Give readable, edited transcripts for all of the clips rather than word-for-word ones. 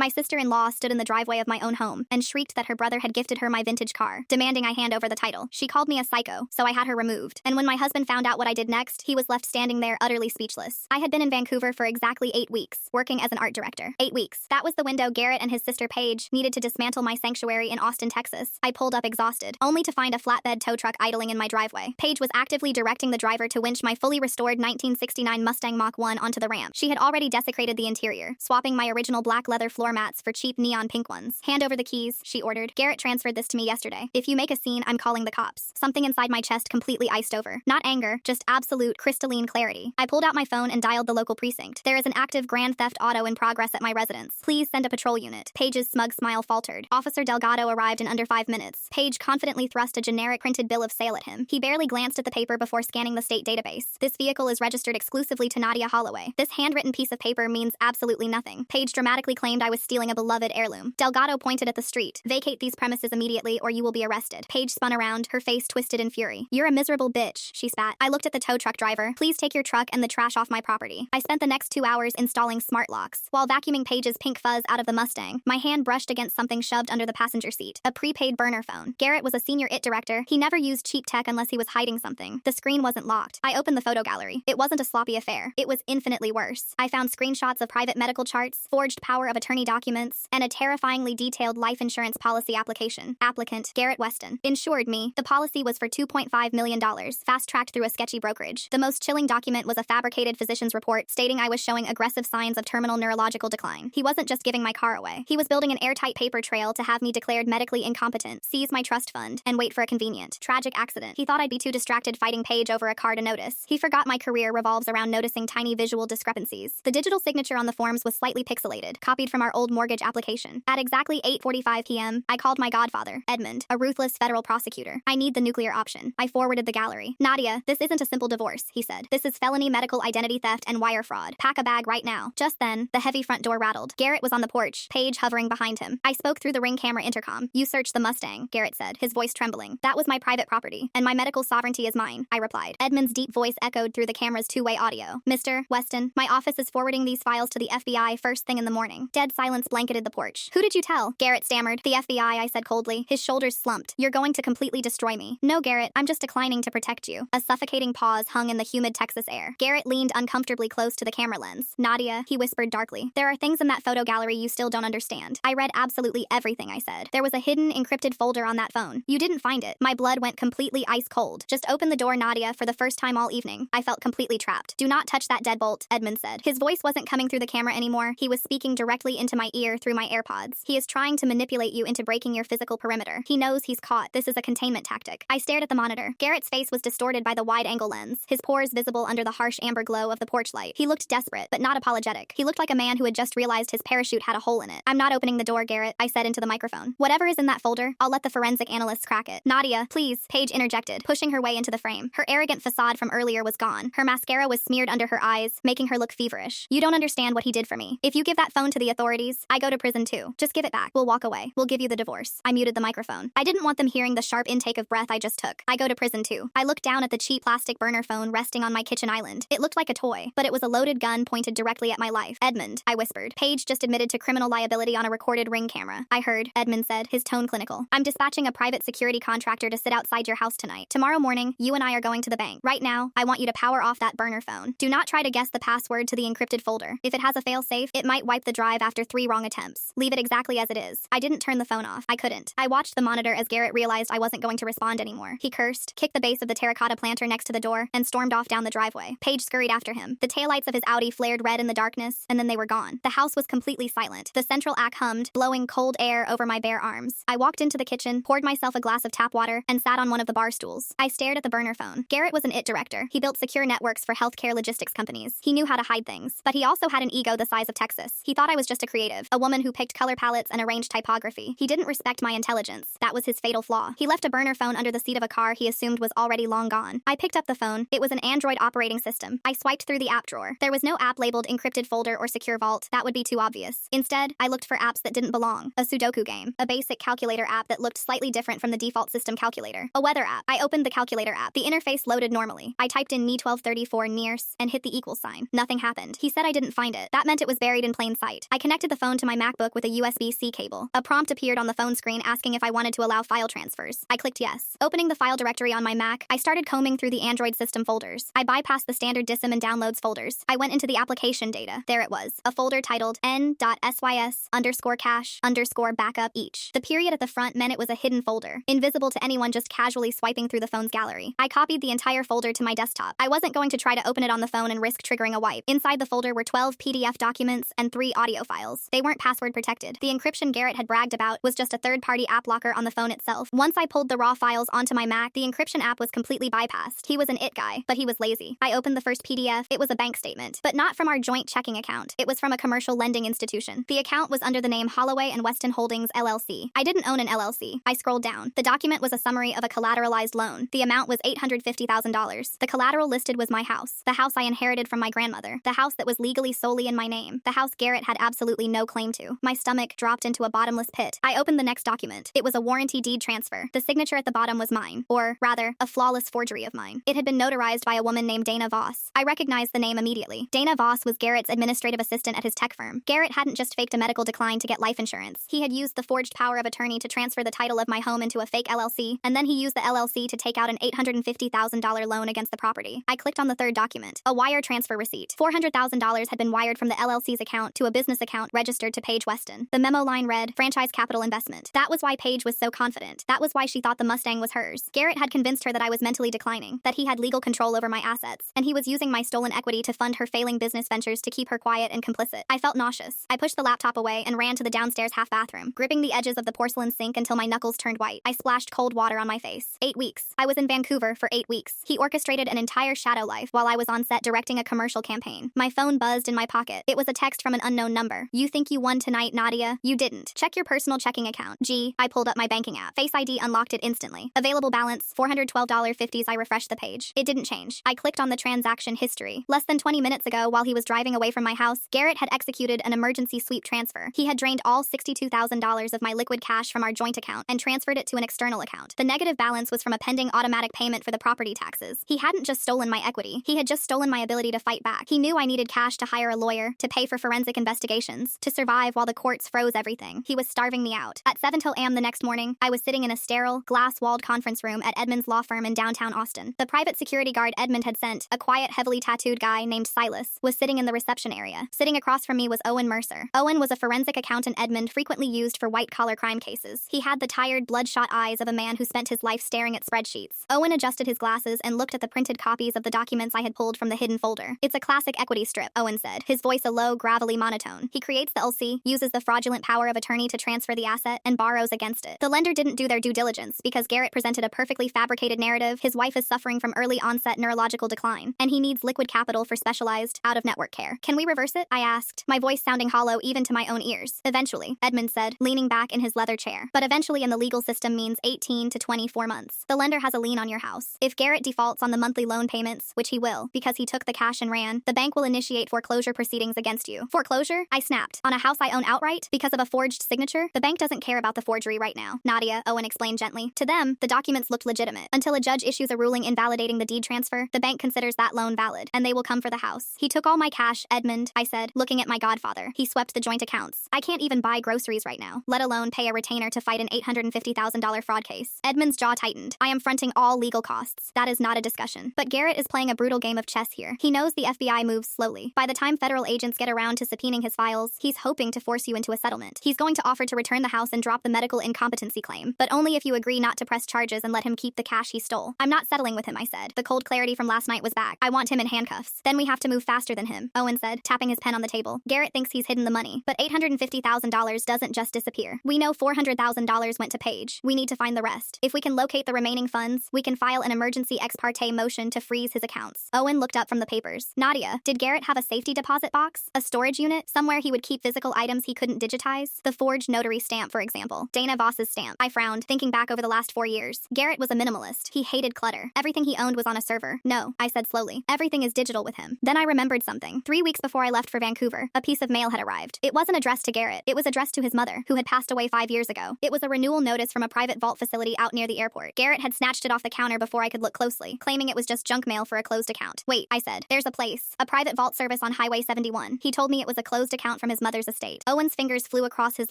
My sister-in-law stood in the driveway of my own home and shrieked that her brother had gifted her my vintage car, demanding I hand over the title. She called me a psycho, so I had her removed. And when my husband found out what I did next, he was left standing there utterly speechless. I had been in Vancouver for exactly 8 weeks, working as an art director. 8 weeks. That was the window Garrett and his sister Paige needed to dismantle my sanctuary in Austin, Texas. I pulled up exhausted, only to find a flatbed tow truck idling in my driveway. Paige was actively directing the driver to winch my fully restored 1969 Mustang Mach 1 onto the ramp. She had already desecrated the interior, swapping my original black leather floor mats for cheap neon pink ones. Hand over the keys, she ordered. Garrett transferred this to me yesterday. If you make a scene, I'm calling the cops. Something inside my chest completely iced over. Not anger, just absolute crystalline clarity. I pulled out my phone and dialed the local precinct. There is an active grand theft auto in progress at my residence. Please send a patrol unit. Paige's smug smile faltered. Officer Delgado arrived in under 5 minutes. Paige confidently thrust a generic printed bill of sale at him. He barely glanced at the paper before scanning the state database. This vehicle is registered exclusively to Nadia Holloway. This handwritten piece of paper means absolutely nothing. Paige dramatically claimed I was stealing a beloved heirloom. Delgado pointed at the street. Vacate these premises immediately or you will be arrested. Paige spun around, her face twisted in fury. You're a miserable bitch, she spat. I looked at the tow truck driver. Please take your truck and the trash off my property. I spent the next 2 hours installing smart locks. While vacuuming Paige's pink fuzz out of the Mustang, my hand brushed against something shoved under the passenger seat. A prepaid burner phone. Garrett was a senior IT director. He never used cheap tech unless he was hiding something. The screen wasn't locked. I opened the photo gallery. It wasn't a sloppy affair. It was infinitely worse. I found screenshots of private medical charts, forged power of attorney documents, and a terrifyingly detailed life insurance policy application. Applicant, Garrett Weston. Insured me. The policy was for $2.5 million, fast-tracked through a sketchy brokerage. The most chilling document was a fabricated physician's report stating I was showing aggressive signs of terminal neurological decline. He wasn't just giving my car away. He was building an airtight paper trail to have me declared medically incompetent, seize my trust fund, and wait for a convenient, tragic accident. He thought I'd be too distracted fighting Paige over a car to notice. He forgot my career revolves around noticing tiny visual discrepancies. The digital signature on the forms was slightly pixelated, copied from our old mortgage application. At exactly 8:45 p.m., I called my godfather, Edmund, a ruthless federal prosecutor. I need the nuclear option. I forwarded the gallery. Nadia, this isn't a simple divorce, he said. This is felony medical identity theft and wire fraud. Pack a bag right now. Just then, the heavy front door rattled. Garrett was on the porch, Paige hovering behind him. I spoke through the Ring camera intercom. You searched the Mustang, Garrett said, his voice trembling. That was my private property, and my medical sovereignty is mine, I replied. Edmund's deep voice echoed through the camera's two-way audio. Mr. Weston, my office is forwarding these files to the FBI first thing in the morning. Dead silence blanketed the porch. Who did you tell? Garrett stammered. The FBI, I said coldly. His shoulders slumped. You're going to completely destroy me. No, Garrett, I'm just declining to protect you. A suffocating pause hung in the humid Texas air. Garrett leaned uncomfortably close to the camera lens. Nadia, he whispered darkly. There are things in that photo gallery you still don't understand. I read absolutely everything, I said. There was a hidden, encrypted folder on that phone. You didn't find it. My blood went completely ice cold. Just open the door, Nadia, for the first time all evening. I felt completely trapped. Do not touch that deadbolt, Edmund said. His voice wasn't coming through the camera anymore. He was speaking directly into my ear through my AirPods. He is trying to manipulate you into breaking your physical perimeter. He knows he's caught. This is a containment tactic. I stared at the monitor. Garrett's face was distorted by the wide-angle lens, his pores visible under the harsh amber glow of the porch light. He looked desperate, but not apologetic. He looked like a man who had just realized his parachute had a hole in it. I'm not opening the door, Garrett, I said into the microphone. Whatever is in that folder, I'll let the forensic analysts crack it. Nadia, please, Paige interjected, pushing her way into the frame. Her arrogant facade from earlier was gone. Her mascara was smeared under her eyes, making her look feverish. You don't understand what he did for me. If you give that phone to the authorities, I go to prison too. Just give it back. We'll walk away. We'll give you the divorce. I muted the microphone. I didn't want them hearing the sharp intake of breath I just took. I go to prison too. I looked down at the cheap plastic burner phone resting on my kitchen island. It looked like a toy, but it was a loaded gun pointed directly at my life. Edmund, I whispered. Paige just admitted to criminal liability on a recorded Ring camera. I heard, Edmund said, his tone clinical. I'm dispatching a private security contractor to sit outside your house tonight. Tomorrow morning, you and I are going to the bank. Right now, I want you to power off that burner phone. Do not try to guess the password to the encrypted folder. If it has a failsafe, it might wipe the drive after 3 wrong attempts. Leave it exactly as it is. I didn't turn the phone off. I couldn't. I watched the monitor as Garrett realized I wasn't going to respond anymore. He cursed, kicked the base of the terracotta planter next to the door, and stormed off down the driveway. Paige scurried after him. The taillights of his Audi flared red in the darkness, and then they were gone. The house was completely silent. The central act hummed, blowing cold air over my bare arms. I walked into the kitchen, poured myself a glass of tap water, and sat on one of the bar stools. I stared at the burner phone. Garrett was an IT director. He built secure networks for healthcare logistics companies. He knew how to hide things, but he also had an ego the size of Texas. He thought I was just a creative, a woman who picked color palettes and arranged typography. He didn't respect my intelligence. That was his fatal flaw. He left a burner phone under the seat of a car he assumed was already long gone. I picked up the phone. It was an Android operating system. I swiped through the app drawer. There was no app labeled encrypted folder or secure vault. That would be too obvious. Instead, I looked for apps that didn't belong. A Sudoku game, a basic calculator app that looked slightly different from the default system calculator, a weather app. I opened the calculator app. The interface loaded normally. I typed in me1234 nears and hit the equal sign. Nothing happened. He said I didn't find it. That meant it was buried in plain sight. I connected the the phone to my MacBook with a USB-C cable. A prompt appeared on the phone screen asking if I wanted to allow file transfers. I clicked yes. Opening the file directory on my Mac, I started combing through the Android system folders. I bypassed the standard DISM and downloads folders. I went into the application data. There it was. A folder titled n.sys_cache_backup each. The period at the front meant it was a hidden folder, invisible to anyone just casually swiping through the phone's gallery. I copied the entire folder to my desktop. I wasn't going to try to open it on the phone and risk triggering a wipe. Inside the folder were 12 PDF documents and 3 audio files. They weren't password protected. The encryption Garrett had bragged about was just a third-party app locker on the phone itself. Once I pulled the raw files onto my Mac, the encryption app was completely bypassed. He was an it guy, but he was lazy. I opened the first PDF. It was a bank statement, but not from our joint checking account. It was from a commercial lending institution. The account was under the name Holloway and Weston Holdings, LLC. I didn't own an LLC. I scrolled down. The document was a summary of a collateralized loan. The amount was $850,000. The collateral listed was my house, the house I inherited from my grandmother, the house that was legally solely in my name, the house Garrett had absolutely no claim to. My stomach dropped into a bottomless pit. I opened the next document. It was a warranty deed transfer. The signature at the bottom was mine, or rather, a flawless forgery of mine. It had been notarized by a woman named Dana Voss. I recognized the name immediately. Dana Voss was Garrett's administrative assistant at his tech firm. Garrett hadn't just faked a medical decline to get life insurance. He had used the forged power of attorney to transfer the title of my home into a fake LLC, and then he used the LLC to take out an $850,000 loan against the property. I clicked on the third document, a wire transfer receipt. $400,000 had been wired from the LLC's account to a business account registered to Paige Weston. The memo line read, Franchise Capital Investment. That was why Paige was so confident. That was why she thought the Mustang was hers. Garrett had convinced her that I was mentally declining, that he had legal control over my assets, and he was using my stolen equity to fund her failing business ventures to keep her quiet and complicit. I felt nauseous. I pushed the laptop away and ran to the downstairs half bathroom, gripping the edges of the porcelain sink until my knuckles turned white. I splashed cold water on my face. 8 weeks. I was in Vancouver for 8 weeks. He orchestrated an entire shadow life while I was on set directing a commercial campaign. My phone buzzed in my pocket. It was a text from an unknown number. You think you won tonight, Nadia? You didn't. Check your personal checking account. Gee, I pulled up my banking app. Face ID unlocked it instantly. Available balance, $412.50. I refreshed the page. It didn't change. I clicked on the transaction history. Less than 20 minutes ago, while he was driving away from my house, Garrett had executed an emergency sweep transfer. He had drained all $62,000 of my liquid cash from our joint account and transferred it to an external account. The negative balance was from a pending automatic payment for the property taxes. He hadn't just stolen my equity. He had just stolen my ability to fight back. He knew I needed cash to hire a lawyer, to pay for forensic investigations, to survive while the courts froze everything. He was starving me out. At 7 a.m. the next morning, I was sitting in a sterile, glass-walled conference room at Edmund's law firm in downtown Austin. The private security guard Edmund had sent, a quiet, heavily tattooed guy named Silas, was sitting in the reception area. Sitting across from me was Owen Mercer. Owen was a forensic accountant Edmund frequently used for white-collar crime cases. He had the tired, bloodshot eyes of a man who spent his life staring at spreadsheets. Owen adjusted his glasses and looked at the printed copies of the documents I had pulled from the hidden folder. It's a classic equity strip, Owen said, his voice a low, gravelly monotone. He creates the LC, uses the fraudulent power of attorney to transfer the asset, and borrows against it. The lender didn't do their due diligence because Garrett presented a perfectly fabricated narrative. His wife is suffering from early onset neurological decline, and he needs liquid capital for specialized, out-of-network care. Can we reverse it? I asked, my voice sounding hollow even to my own ears. Eventually, Edmund said, leaning back in his leather chair. But eventually in the legal system means 18 to 24 months. The lender has a lien on your house. If Garrett defaults on the monthly loan payments, which he will, because he took the cash and ran, the bank will initiate foreclosure proceedings against you. Foreclosure? I snapped. On a house I own outright? Because of a forged signature? The bank doesn't care about the forgery right now, Nadia, Owen explained gently. To them, the documents looked legitimate. Until a judge issues a ruling invalidating the deed transfer, the bank considers that loan valid, and they will come for the house. He took all my cash, Edmund, I said, looking at my godfather. He swept the joint accounts. I can't even buy groceries right now, let alone pay a retainer to fight an $850,000 fraud case. Edmund's jaw tightened. I am fronting all legal costs. That is not a discussion. But Garrett is playing a brutal game of chess here. He knows the FBI moves slowly. By the time federal agents get around to subpoenaing his files, he's hoping to force you into a settlement. He's going to offer to return the house and drop the medical incompetency claim, but only if you agree not to press charges and let him keep the cash he stole. I'm not settling with him, I said. The cold clarity from last night was back. I want him in handcuffs. Then we have to move faster than him, Owen said, tapping his pen on the table. Garrett thinks he's hidden the money, but $850,000 doesn't just disappear. We know $400,000 went to Paige. We need to find the rest. If we can locate the remaining funds, we can file an emergency ex parte motion to freeze his accounts. Owen looked up from the papers. Nadia, did Garrett have a safety deposit box? A storage unit? Somewhere he would keep physical items he couldn't digitize? The forged notary stamp, for example. Dana Voss's stamp. I frowned, thinking back over the last 4 years. Garrett was a minimalist. He hated clutter. Everything he owned was on a server. No, I said slowly. Everything is digital with him. Then I remembered something. 3 weeks before I left for Vancouver, a piece of mail had arrived. It wasn't addressed to Garrett. It was addressed to his mother, who had passed away 5 years ago. It was a renewal notice from a private vault facility out near the airport. Garrett had snatched it off the counter before I could look closely, claiming it was just junk mail for a closed account. Wait, I said. There's a place. A private vault service on Highway 71. He told me it was a closed account from his mother's estate. Owen's fingers flew across his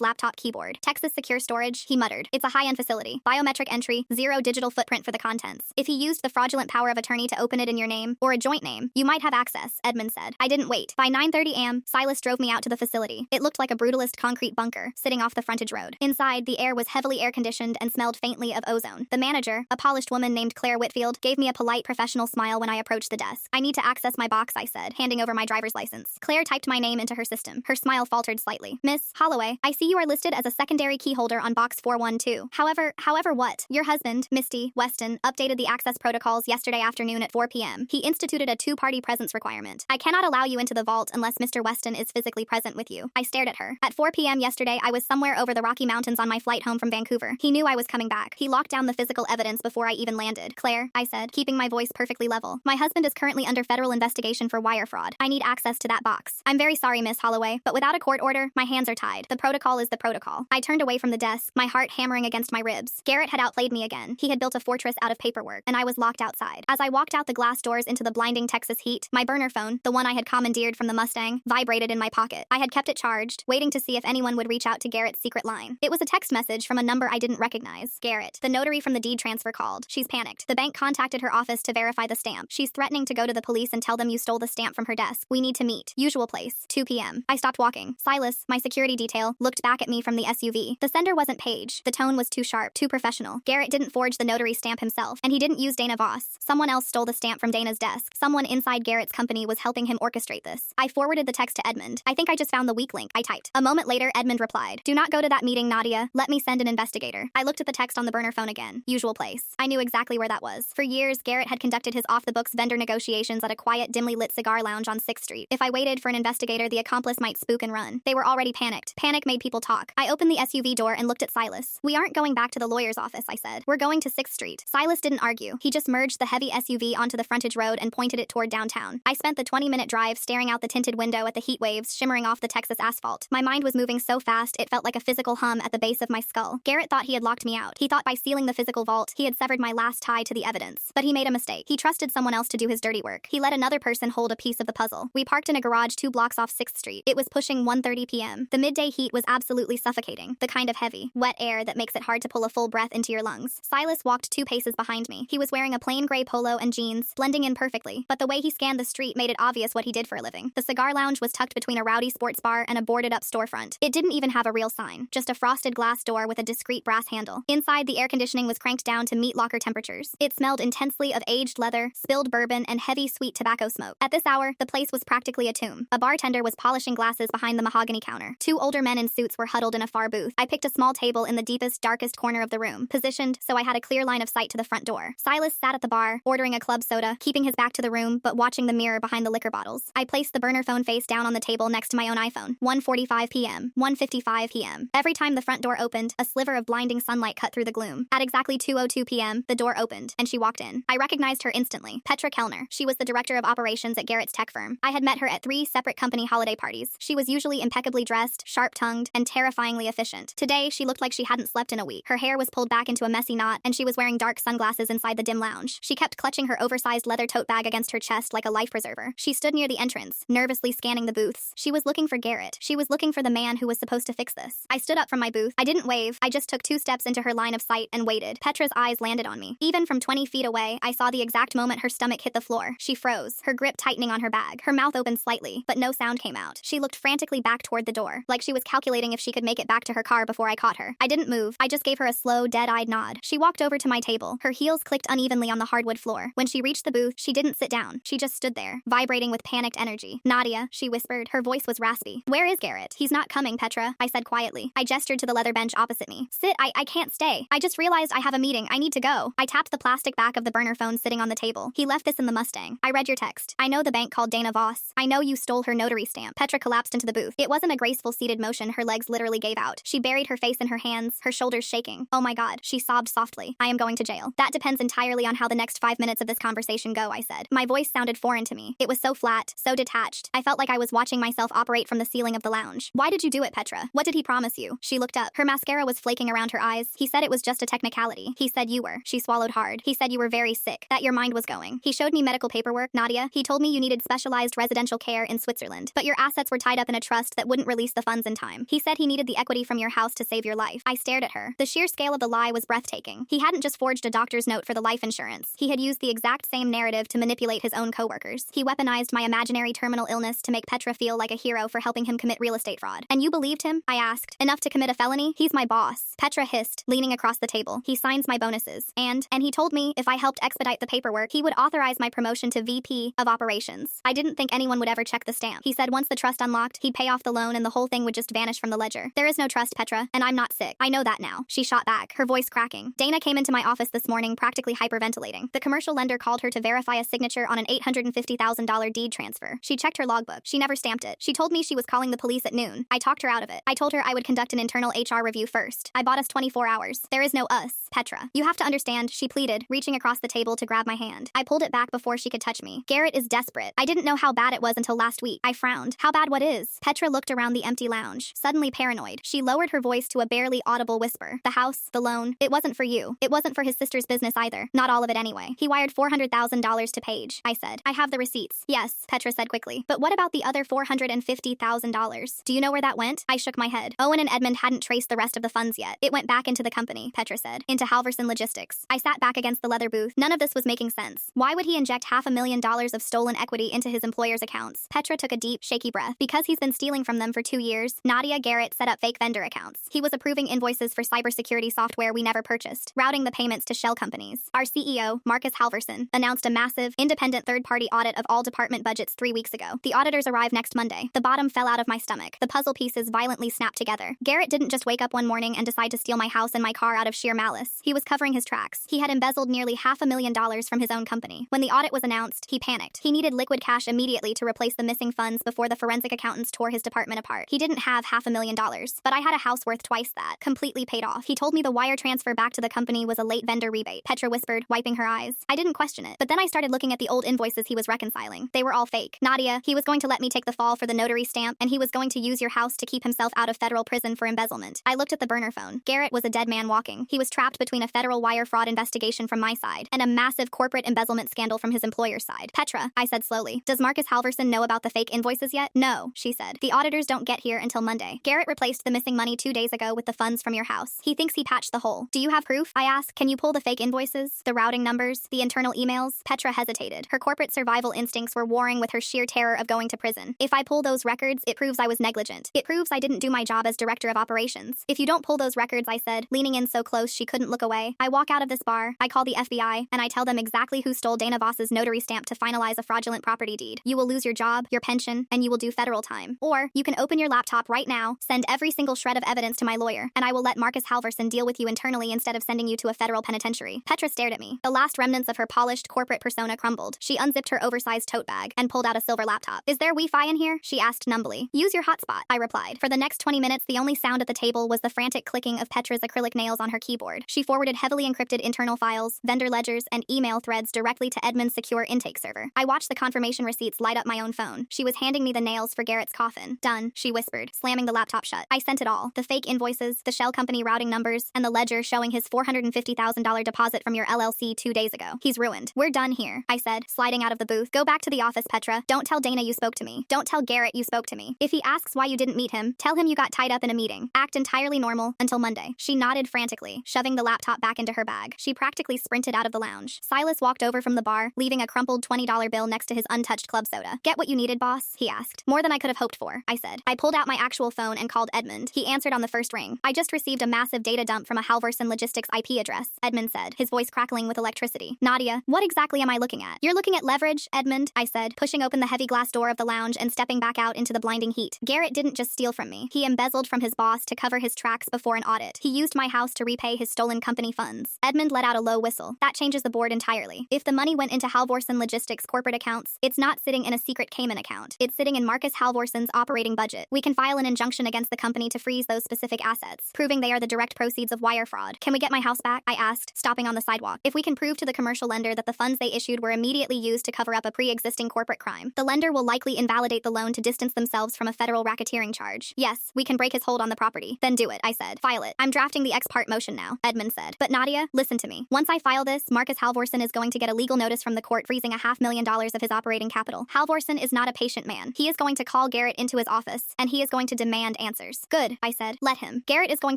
laptop keyboard. Texas Secure Storage, he muttered. It's a high-end facility. Biometric entry, zero digital footprint for the contents. If he used the fraudulent power of attorney to open it in your name, or a joint name, you might have access, Edmund said. I didn't wait. By 9:30 a.m., Silas drove me out to the facility. It looked like a brutalist concrete bunker, sitting off the frontage road. Inside, the air was heavily air-conditioned and smelled faintly of ozone. The manager, a polished woman named Claire Whitfield, gave me a polite professional smile when I approached the desk. I need to access my box, I said, handing over my driver's license. Claire typed my name into her system. Her smile faltered slightly. Miss Holloway, I see you are listed as a secondary key holder on box 412. However what? Your husband, Misty Weston, updated the access protocols yesterday afternoon at 4 p.m. He instituted a two-party presence requirement. I cannot allow you into the vault unless Mr. Weston is physically present with you. I stared at her. At 4 p.m. yesterday, I was somewhere over the Rocky Mountains on my flight home from Vancouver. He knew I was coming back. He locked down the physical evidence before I even landed. Claire, I said, keeping my voice perfectly level. My husband is currently under federal investigation for wire fraud. I need access to that box. I'm very sorry, Miss Holloway, but without a court order, my hands are tied. The protocol is the protocol. I turned away from the desk, my heart hammering against my ribs. Garrett had outplayed me again. He had built a fortress out of paperwork, and I was locked outside. As I walked out the glass doors into the blinding Texas heat, my burner phone, the one I had commandeered from the Mustang, vibrated in my pocket. I had kept it charged, waiting to see if anyone would reach out to Garrett's secret line. It was a text message from a number I didn't recognize. Garrett, the notary from the deed transfer, called. She's panicked. The bank contacted her office to verify the stamp. She's threatening to go to the police and tell them you stole the stamp from her desk. We need to meet. Usual place, 2 p.m. I stopped walking. Silas, my security detail, looked back at me from the SUV. The sender wasn't Paige. The tone was too sharp, too professional. Garrett didn't forge the notary stamp himself, and he didn't use Dana Voss. Someone else stole the stamp from Dana's desk. Someone inside Garrett's company was helping him orchestrate this. I forwarded the text to Edmund. I think I just found the weak link, I typed. A moment later, Edmund replied, do not go to that meeting, Nadia. Let me send an investigator. I looked at the text on the burner phone again. Usual place. I knew exactly where that was. For years, Garrett had conducted his off-the-books vendor negotiations at a quiet, dimly lit cigar lounge on 6th Street. If I waited for an investigator, the accomplice might spook and run. They were already panicked. Panic made people talk. I opened the SUV door and looked at Silas. We aren't going back to the lawyer's office, I said. We're going to 6th Street. Silas didn't argue. He just merged the heavy SUV onto the frontage road and pointed it toward downtown. I spent the 20-minute drive staring out the tinted window at the heat waves shimmering off the Texas asphalt. My mind was moving so fast it felt like a physical hum at the base of my skull. Garrett thought he had locked me out. He thought by sealing the physical vault, he had severed my last tie to the evidence. But he made a mistake. He trusted someone else to do his dirty work. He let another person hold a piece of the puzzle. We parked in a garage 2 blocks off 6th Street. It was pushing 1:30 p.m. The midday heat was absolutely suffocating. The kind of heavy, wet air that makes it hard to pull a full breath into your lungs. Silas walked 2 paces behind me. He was wearing a plain gray polo and jeans, blending in perfectly, but the way he scanned the street made it obvious what he did for a living. The cigar lounge was tucked between a rowdy sports bar and a boarded-up storefront. It didn't even have a real sign, just a frosted glass door with a discreet brass handle. Inside, the air conditioning was cranked down to meat locker temperatures. It smelled intensely of aged leather, spilled bourbon, and heavy, sweet tobacco smoke. At this hour, the place was practically a tomb. A bartender was polishing glasses behind the mahogany counter. 2 older men in suits were huddled in a far booth. I picked a small table in the deepest, darkest corner of the room, positioned so I had a clear line of sight to the front door. Silas sat at the bar, ordering a club soda, keeping his back to the room, but watching the mirror behind the liquor bottles. I placed the burner phone face down on the table next to my own iPhone. 1:45 p.m. 1:55 p.m. Every time the front door opened, a sliver of blinding sunlight cut through the gloom. At exactly 2:02 p.m., the door opened, and she walked in. I recognized her instantly. Petra Kellner. She was the director of operations at Garrett's tech firm. I had met her at 3 separate company holiday parties. She was usually impeccably dressed, sharp-tongued, and terrifyingly efficient. Today, she looked like she hadn't slept in a week. Her hair was pulled back into a messy knot, and she was wearing dark sunglasses inside the dim lounge. She kept clutching her oversized leather tote bag against her chest like a life preserver. She stood near the entrance, nervously scanning the booths. She was looking for Garrett. She was looking for the man who was supposed to fix this. I stood up from my booth. I didn't wave. I just took 2 steps into her line of sight and waited. Petra's eyes landed on me. Even from 20 feet away, I saw the exact moment her stomach hit the floor. She froze, her grip tightening on her bag. Her mouth opened slightly, but no sound came out. She looked frantically back toward the door, like she was calculating if she could make it back to her car before I caught her. I didn't move. I just gave her a slow, dead-eyed nod. She walked over to my table. Her heels clicked unevenly on the hardwood floor. When she reached the booth, she didn't sit down. She just stood there, vibrating with panicked energy. Nadia, she whispered. Her voice was raspy. Where is Garrett? He's not coming, Petra, I said quietly. I gestured to the leather bench opposite me. Sit, I can't stay. I just realized I have a meeting. I need to go. I tapped the plastic back of the burner phone sitting on the table. He left this in the Mustang. I read your text. I know the bank called Dana Voss. I know you stole her notary stamp. Petra collapsed into the booth. It wasn't a graceful seated motion. Her legs literally gave out. She buried her face in her hands, her shoulders shaking. Oh my God, she sobbed softly. I am going to jail. That depends entirely on how the next 5 minutes of this conversation go, I said. My voice sounded foreign to me. It was so flat, so detached. I felt like I was watching myself operate from the ceiling of the lounge. Why did you do it, Petra? What did he promise you? She looked up. Her mascara was flaking around her eyes. He said it was just a technicality. He said you were. She swallowed hard. He said you were very sick, that your mind was going. He showed me medical paperwork, Nadia. He told me you needed specialized residential care in Switzerland, but your assets were tied up in open a trust that wouldn't release the funds in time. He said he needed the equity from your house to save your life. I stared at her. The sheer scale of the lie was breathtaking. He hadn't just forged a doctor's note for the life insurance. He had used the exact same narrative to manipulate his own coworkers. He weaponized my imaginary terminal illness to make Petra feel like a hero for helping him commit real estate fraud. And you believed him? I asked. Enough to commit a felony? He's my boss. Petra hissed, leaning across the table. He signs my bonuses. And he told me if I helped expedite the paperwork, he would authorize my promotion to VP of operations. I didn't think anyone would ever check the stamp. He said once the trust unlocked, he'd pay off the loan and the whole thing would just vanish from the ledger. There is no trust, Petra, and I'm not sick. I know that now. She shot back, her voice cracking. Dana came into my office this morning practically hyperventilating. The commercial lender called her to verify a signature on an $850,000 deed transfer. She checked her logbook. She never stamped it. She told me she was calling the police at noon. I talked her out of it. I told her I would conduct an internal HR review first. I bought us 24 hours. There is no us, Petra. You have to understand, she pleaded, reaching across the table to grab my hand. I pulled it back before she could touch me. Garrett is desperate. I didn't know how bad it was until last week. I frowned. How bad what is? Petra looked around the empty lounge, suddenly paranoid. She lowered her voice to a barely audible whisper. The house, the loan, it wasn't for you. It wasn't for his sister's business either. Not all of it anyway. He wired $400,000 to Paige. I said. I have the receipts. Yes, Petra said quickly. But what about the other $450,000? Do you know where that went? I shook my head. Owen and Edmund hadn't traced the rest of the funds yet. It went back into the company, Petra said. Into Halverson Logistics. I sat back against the leather booth. None of this was making sense. Why would he inject $500,000 of stolen equity into his employer's accounts? Petra took a deep, shaky breath. Because he's been stealing from them for 2 years, Nadia Garrett set up fake vendor accounts. He was approving invoices for cybersecurity software we never purchased, routing the payments to shell companies. Our CEO, Marcus Halverson, announced a massive, independent third-party audit of all department budgets 3 weeks ago. The auditors arrive next Monday. The bottom fell out of my stomach. The puzzle pieces violently snapped together. Garrett didn't just wake up one morning and decide to steal my house and my car out of sheer malice. He was covering his tracks. He had embezzled nearly $500,000 from his own company. When the audit was announced, he panicked. He needed liquid cash immediately to replace the missing funds before the forensic accountants tore his department apart. He didn't have $500,000, but I had a house worth twice that, completely paid off. He told me the wire transfer back to the company was a late vendor rebate, Petra whispered, wiping her eyes. I didn't question it, but then I started looking at the old invoices he was reconciling. They were all fake. Nadia, he was going to let me take the fall for the notary stamp, and he was going to use your house to keep himself out of federal prison for embezzlement. I looked at the burner phone. Garrett was a dead man walking. He was trapped between a federal wire fraud investigation from my side and a massive corporate embezzlement scandal from his employer's side. Petra, I said slowly, does Marcus Halverson know about the fake invoices yet? No, she said. The auditors don't get here until Monday. Garrett replaced the missing money 2 days ago with the funds from your house. He thinks he patched the hole. Do you have proof? I asked. Can you pull the fake invoices? The routing numbers? The internal emails? Petra hesitated. Her corporate survival instincts were warring with her sheer terror of going to prison. If I pull those records, it proves I was negligent. It proves I didn't do my job as director of operations. If you don't pull those records, I said, leaning in so close she couldn't look away, I walk out of this bar, I call the FBI, and I tell them exactly who stole Dana Voss's notary stamp to finalize a fraudulent property deed. You will lose your job, your pension, and you will do federal time. Or, you can open your laptop right now, send every single shred of evidence to my lawyer, and I will let Marcus Halverson deal with you internally instead of sending you to a federal penitentiary. Petra stared at me. The last remnants of her polished corporate persona crumbled. She unzipped her oversized tote bag and pulled out a silver laptop. Is there Wi-Fi in here? She asked numbly. Use your hotspot, I replied. For the next 20 minutes, the only sound at the table was the frantic clicking of Petra's acrylic nails on her keyboard. She forwarded heavily encrypted internal files, vendor ledgers, and email threads directly to Edmund's secure intake server. I watched the confirmation receipts light up my own phone. She was handing me the nails for Garrett's coffin. Done, she whispered, slamming the laptop shut. I sent it all. The fake invoices, the shell company routing numbers, and the ledger showing his $450,000 deposit from your LLC 2 days ago. He's ruined. We're done here, I said, sliding out of the booth. Go back to the office, Petra. Don't tell Dana you spoke to me. Don't tell Garrett you spoke to me. If he asks why you didn't meet him, tell him you got tied up in a meeting. Act entirely normal until Monday. She nodded frantically, shoving the laptop back into her bag. She practically sprinted out of the lounge. Silas walked over from the bar, leaving a crumpled $20 bill next to his untouched club soda. Get what you needed, boss? He asked. More than I could have hoped for, I said. I pulled out my actual phone and called Edmund. He answered on the first ring. I just received a massive data dump from a Halverson Logistics IP address, Edmund said, his voice crackling with electricity. Nadia, what exactly am I looking at? You're looking at leverage, Edmund, I said, pushing open the heavy glass door of the lounge and stepping back out into the blinding heat. Garrett didn't just steal from me. He embezzled from his boss to cover his tracks before an audit. He used my house to repay his stolen company funds. Edmund let out a low whistle. That changes the board entirely. If the money went into Halvorson Logistics corporate accounts, it's not sitting in a secret Cayman account. It's sitting in Marcus Halvorson's operating budget. We can file an injunction against the company to freeze those specific assets, proving they are the direct proceeds of wire fraud. Can we get my house back? I asked, stopping on the sidewalk. If we can prove to the commercial lender that the funds they issued were immediately used to cover up a pre-existing corporate crime, the lender will likely invalidate the loan to distance themselves from a federal racketeering charge. Yes, we can break his hold on the property. Then do it, I said. File it. I'm drafting the ex parte motion now, Edmund said. But Nadia, listen to me. Once I file this, Marcus Halvorson is going to get a legal notice from the court freezing $500,000 of his operating capital. Halvorson is not a patient man. He is going to call Garrett Garrett into his office, and he is going to demand answers. Good, I said. Let him. Garrett is going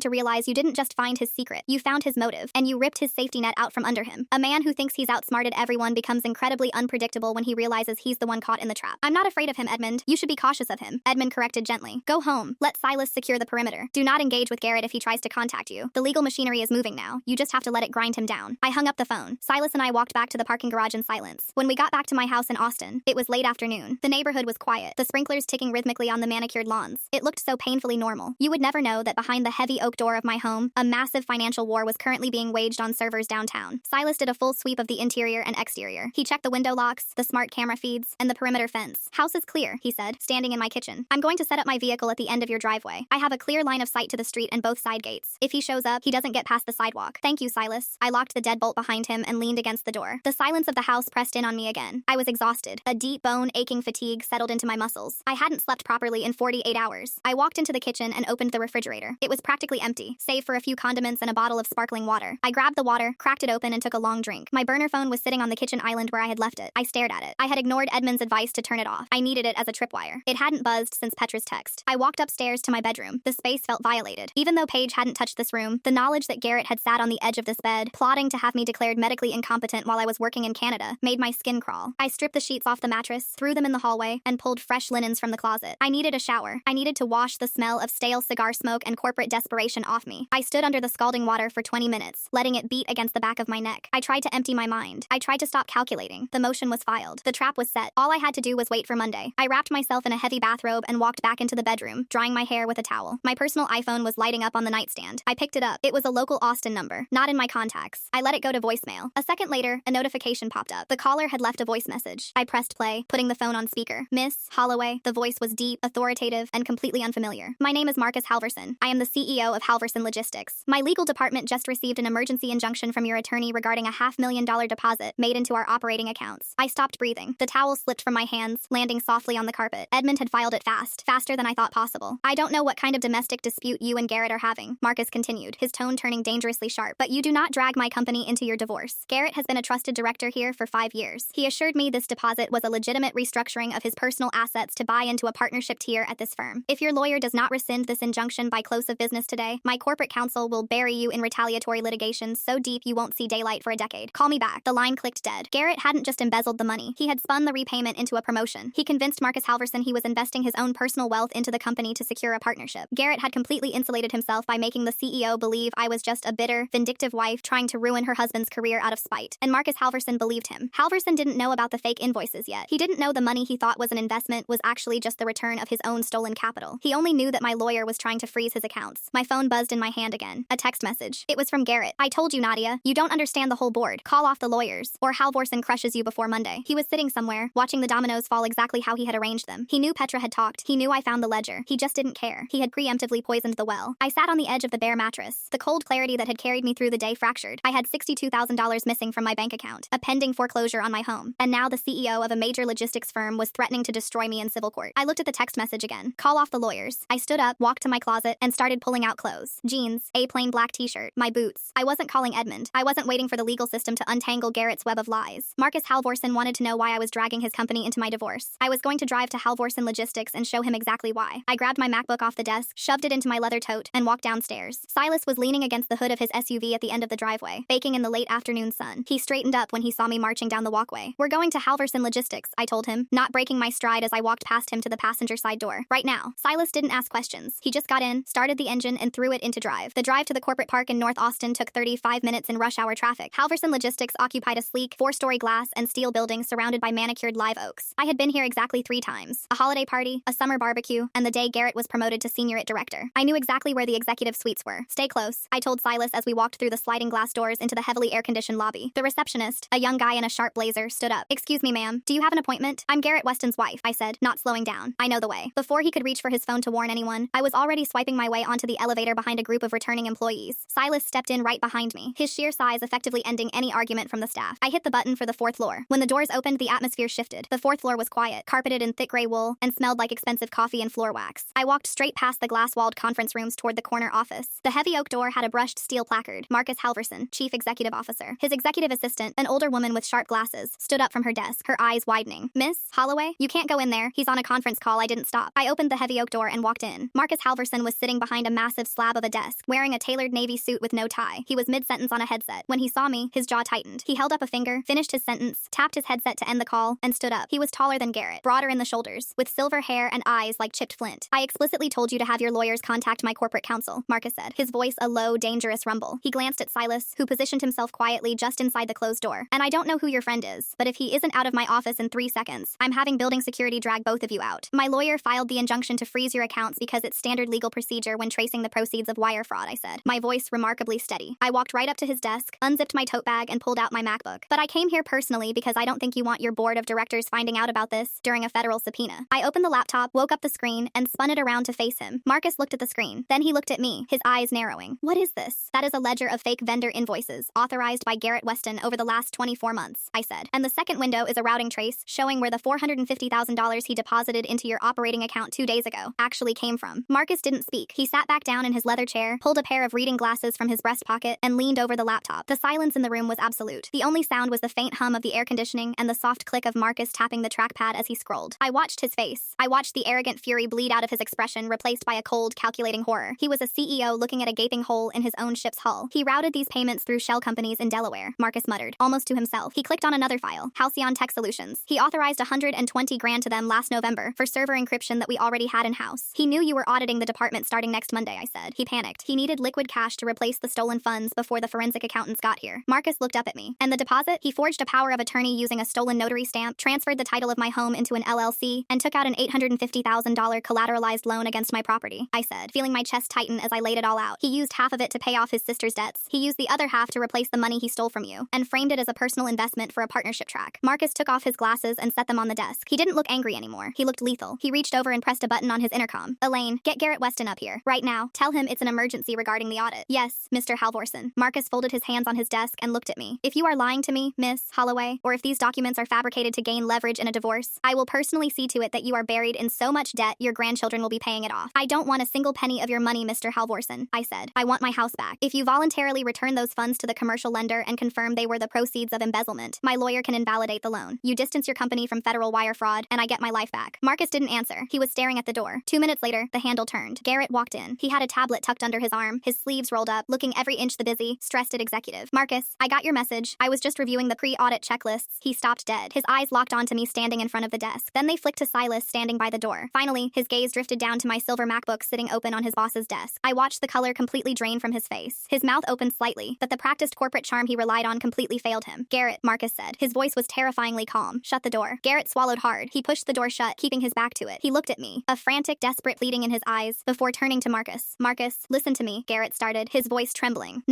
to realize you didn't just find his secret. You found his motive, and you ripped his safety net out from under him. A man who thinks he's outsmarted everyone becomes incredibly unpredictable when he realizes he's the one caught in the trap. I'm not afraid of him, Edmund. You should be cautious of him. Edmund corrected gently. Go home. Let Silas secure the perimeter. Do not engage with Garrett if he tries to contact you. The legal machinery is moving now. You just have to let it grind him down. I hung up the phone. Silas and I walked back to the parking garage in silence. When we got back to my house in Austin, it was late afternoon. The neighborhood was quiet, the sprinklers ticking rhythmically on the manicured lawns. It looked so painfully normal. You would never know that behind the heavy oak door of my home, a massive financial war was currently being waged on servers downtown. Silas did a full sweep of the interior and exterior. He checked the window locks, the smart camera feeds, and the perimeter fence. House is clear, he said, standing in my kitchen. I'm going to set up my vehicle at the end of your driveway. I have a clear line of sight to the street and both side gates. If he shows up, he doesn't get past the sidewalk. Thank you, Silas. I locked the deadbolt behind him and leaned against the door. The silence of the house pressed in on me again. I was exhausted. A deep bone-aching fatigue settled into my muscles. I hadn't slept properly in 48 hours. I walked into the kitchen and opened the refrigerator. It was practically empty, save for a few condiments and a bottle of sparkling water. I grabbed the water, cracked it open, and took a long drink. My burner phone was sitting on the kitchen island where I had left it. I stared at it. I had ignored Edmund's advice to turn it off. I needed it as a tripwire. It hadn't buzzed since Petra's text. I walked upstairs to my bedroom. The space felt violated. Even though Paige hadn't touched this room, the knowledge that Garrett had sat on the edge of this bed, plotting to have me declared medically incompetent while I was working in Canada, made my skin crawl. I stripped the sheets off the mattress, threw them in the hallway, and pulled fresh linens from the closet. I needed a shower. I needed to wash the smell of stale cigar smoke and corporate desperation off me. I stood under the scalding water for 20 minutes, letting it beat against the back of my neck. I tried to empty my mind. I tried to stop calculating. The motion was filed. The trap was set. All I had to do was wait for Monday. I wrapped myself in a heavy bathrobe and walked back into the bedroom, drying my hair with a towel. My personal iPhone was lighting up on the nightstand. I picked it up. It was a local Austin number, not in my contacts. I let it go to voicemail. A second later, a notification popped up. The caller had left a voice message. I pressed play, putting the phone on speaker. Miss Holloway. The voice was deep, authoritative, and completely unfamiliar. My name is Marcus Halverson. I am the CEO of Halverson Logistics. My legal department just received an emergency injunction from your attorney regarding a $500,000 deposit made into our operating accounts. I stopped breathing. The towel slipped from my hands, landing softly on the carpet. Edmund had filed it fast, faster than I thought possible. I don't know what kind of domestic dispute you and Garrett are having, Marcus continued, his tone turning dangerously sharp, but you do not drag my company into your divorce. Garrett has been a trusted director here for 5 years. He assured me this deposit was a legitimate restructuring of his personal assets to buy into a partnership tier at this firm. If your lawyer does not rescind this injunction by close of business today, my corporate counsel will bury you in retaliatory litigation so deep you won't see daylight for a decade. Call me back. The line clicked dead. Garrett hadn't just embezzled the money. He had spun the repayment into a promotion. He convinced Marcus Halverson he was investing his own personal wealth into the company to secure a partnership. Garrett had completely insulated himself by making the CEO believe I was just a bitter, vindictive wife trying to ruin her husband's career out of spite. And Marcus Halverson believed him. Halverson didn't know about the fake invoices yet. He didn't know the money he thought was an investment was actually just the return of his own stolen capital. He only knew that my lawyer was trying to freeze his accounts. My phone buzzed in my hand again. A text message. It was from Garrett. I told you, Nadia. You don't understand the whole board. Call off the lawyers, or Halvorson crushes you before Monday. He was sitting somewhere, watching the dominoes fall exactly how he had arranged them. He knew Petra had talked. He knew I found the ledger. He just didn't care. He had preemptively poisoned the well. I sat on the edge of the bare mattress. The cold clarity that had carried me through the day fractured. I had $62,000 missing from my bank account, a pending foreclosure on my home, and now the CEO of a major logistics firm was threatening to destroy me in civil court. I looked at the text message again. Call off the lawyers. I stood up, walked to my closet, and started pulling out clothes. Jeans, a plain black t-shirt, my boots. I wasn't calling Edmund. I wasn't waiting for the legal system to untangle Garrett's web of lies. Marcus Halvorson wanted to know why I was dragging his company into my divorce. I was going to drive to Halvorson Logistics and show him exactly why. I grabbed my MacBook off the desk, shoved it into my leather tote, and walked downstairs. Silas was leaning against the hood of his SUV at the end of the driveway, baking in the late afternoon sun. He straightened up when he saw me marching down the walkway. We're going to Halvorson Logistics, I told him, not breaking my stride as I walked past him to the passenger side door. Right now. Silas didn't ask questions. He just got in, started the engine, and threw it into drive. The drive to the corporate park in North Austin took 35 minutes in rush hour traffic. Halvorson Logistics occupied a sleek, 4-story glass and steel building surrounded by manicured live oaks. I had been here exactly 3 times. A holiday party, a summer barbecue, and the day Garrett was promoted to senior director. I knew exactly where the executive suites were. Stay close, I told Silas as we walked through the sliding glass doors into the heavily air-conditioned lobby. The receptionist, a young guy in a sharp blazer, stood up. Excuse me, ma'am. Do you have an appointment? I'm Garrett Weston's wife, I said, not slowing down. I know the way. Before he could reach for his phone to warn anyone, I was already swiping my way onto the elevator behind a group of returning employees. Silas stepped in right behind me, his sheer size effectively ending any argument from the staff. I hit the button for the 4th floor. When the doors opened, the atmosphere shifted. The 4th floor was quiet, carpeted in thick gray wool, and smelled like expensive coffee and floor wax. I walked straight past the glass-walled conference rooms toward the corner office. The heavy oak door had a brushed steel placard, Marcus Halverson, Chief Executive Officer. His executive assistant, an older woman with sharp glasses, stood up from her desk, her eyes widening. Miss Holloway, you can't go in there. He's on a conference his call, I didn't stop. I opened the heavy oak door and walked in. Marcus Halvorson was sitting behind a massive slab of a desk, wearing a tailored navy suit with no tie. He was mid-sentence on a headset. When he saw me, his jaw tightened. He held up a finger, finished his sentence, tapped his headset to end the call, and stood up. He was taller than Garrett, broader in the shoulders, with silver hair and eyes like chipped flint. I explicitly told you to have your lawyers contact my corporate counsel, Marcus said, his voice a low, dangerous rumble. He glanced at Silas, who positioned himself quietly just inside the closed door. And I don't know who your friend is, but if he isn't out of my office in 3 seconds, I'm having building security drag both of you out. My lawyer filed the injunction to freeze your accounts because it's standard legal procedure when tracing the proceeds of wire fraud, I said, my voice remarkably steady. I walked right up to his desk, unzipped my tote bag, and pulled out my MacBook. But I came here personally because I don't think you want your board of directors finding out about this during a federal subpoena. I opened the laptop, woke up the screen, and spun it around to face him. Marcus looked at the screen. Then he looked at me, his eyes narrowing. What is this? That is a ledger of fake vendor invoices, authorized by Garrett Weston over the last 24 months, I said. And the second window is a routing trace showing where the $450,000 he deposited into your operating account 2 days ago actually came from. Marcus didn't speak. He sat back down in his leather chair, pulled a pair of reading glasses from his breast pocket, and leaned over the laptop. The silence in the room was absolute. The only sound was the faint hum of the air conditioning and the soft click of Marcus tapping the trackpad as he scrolled. I watched his face. I watched the arrogant fury bleed out of his expression, replaced by a cold, calculating horror. He was a CEO looking at a gaping hole in his own ship's hull. He routed these payments through shell companies in Delaware, Marcus muttered, almost to himself. He clicked on another file, Halcyon Tech Solutions. He authorized $120,000 to them last November for server encryption that we already had in-house. He knew you were auditing the department starting next Monday, I said. He panicked. He needed liquid cash to replace the stolen funds before the forensic accountants got here. Marcus looked up at me. And the deposit? He forged a power of attorney using a stolen notary stamp, transferred the title of my home into an LLC, and took out an $850,000 collateralized loan against my property, I said, feeling my chest tighten as I laid it all out. He used half of it to pay off his sister's debts. He used the other half to replace the money he stole from you, and framed it as a personal investment for a partnership track. Marcus took off his glasses and set them on the desk. He didn't look angry anymore. He looked lethal. He reached over and pressed a button on his intercom. Elaine, get Garrett Weston up here. Right now. Tell him it's an emergency regarding the audit. Yes, Mr. Halvorson. Marcus folded his hands on his desk and looked at me. If you are lying to me, Miss Holloway, or if these documents are fabricated to gain leverage in a divorce, I will personally see to it that you are buried in so much debt your grandchildren will be paying it off. I don't want a single penny of your money, Mr. Halvorson, I said. I want my house back. If you voluntarily return those funds to the commercial lender and confirm they were the proceeds of embezzlement, my lawyer can invalidate the loan. You distance your company from federal wire fraud, and I get my life back. Marcus didn't answer. He was staring at the door. 2 minutes later, the handle turned. Garrett walked in. He had a tablet tucked under his arm, his sleeves rolled up, looking every inch the busy, stressed executive. Marcus, I got your message. I was just reviewing the pre-audit checklists. He stopped dead. His eyes locked onto me standing in front of the desk. Then they flicked to Silas standing by the door. Finally, his gaze drifted down to my silver MacBook sitting open on his boss's desk. I watched the color completely drain from his face. His mouth opened slightly, but the practiced corporate charm he relied on completely failed him. Garrett, Marcus said. His voice was terrifyingly calm. Shut the door. Garrett swallowed hard. He pushed the door shut, keeping his back to it. He looked at me, a frantic, desperate pleading in his eyes, before turning to Marcus. Marcus, listen to me, Garrett started, his voice trembling.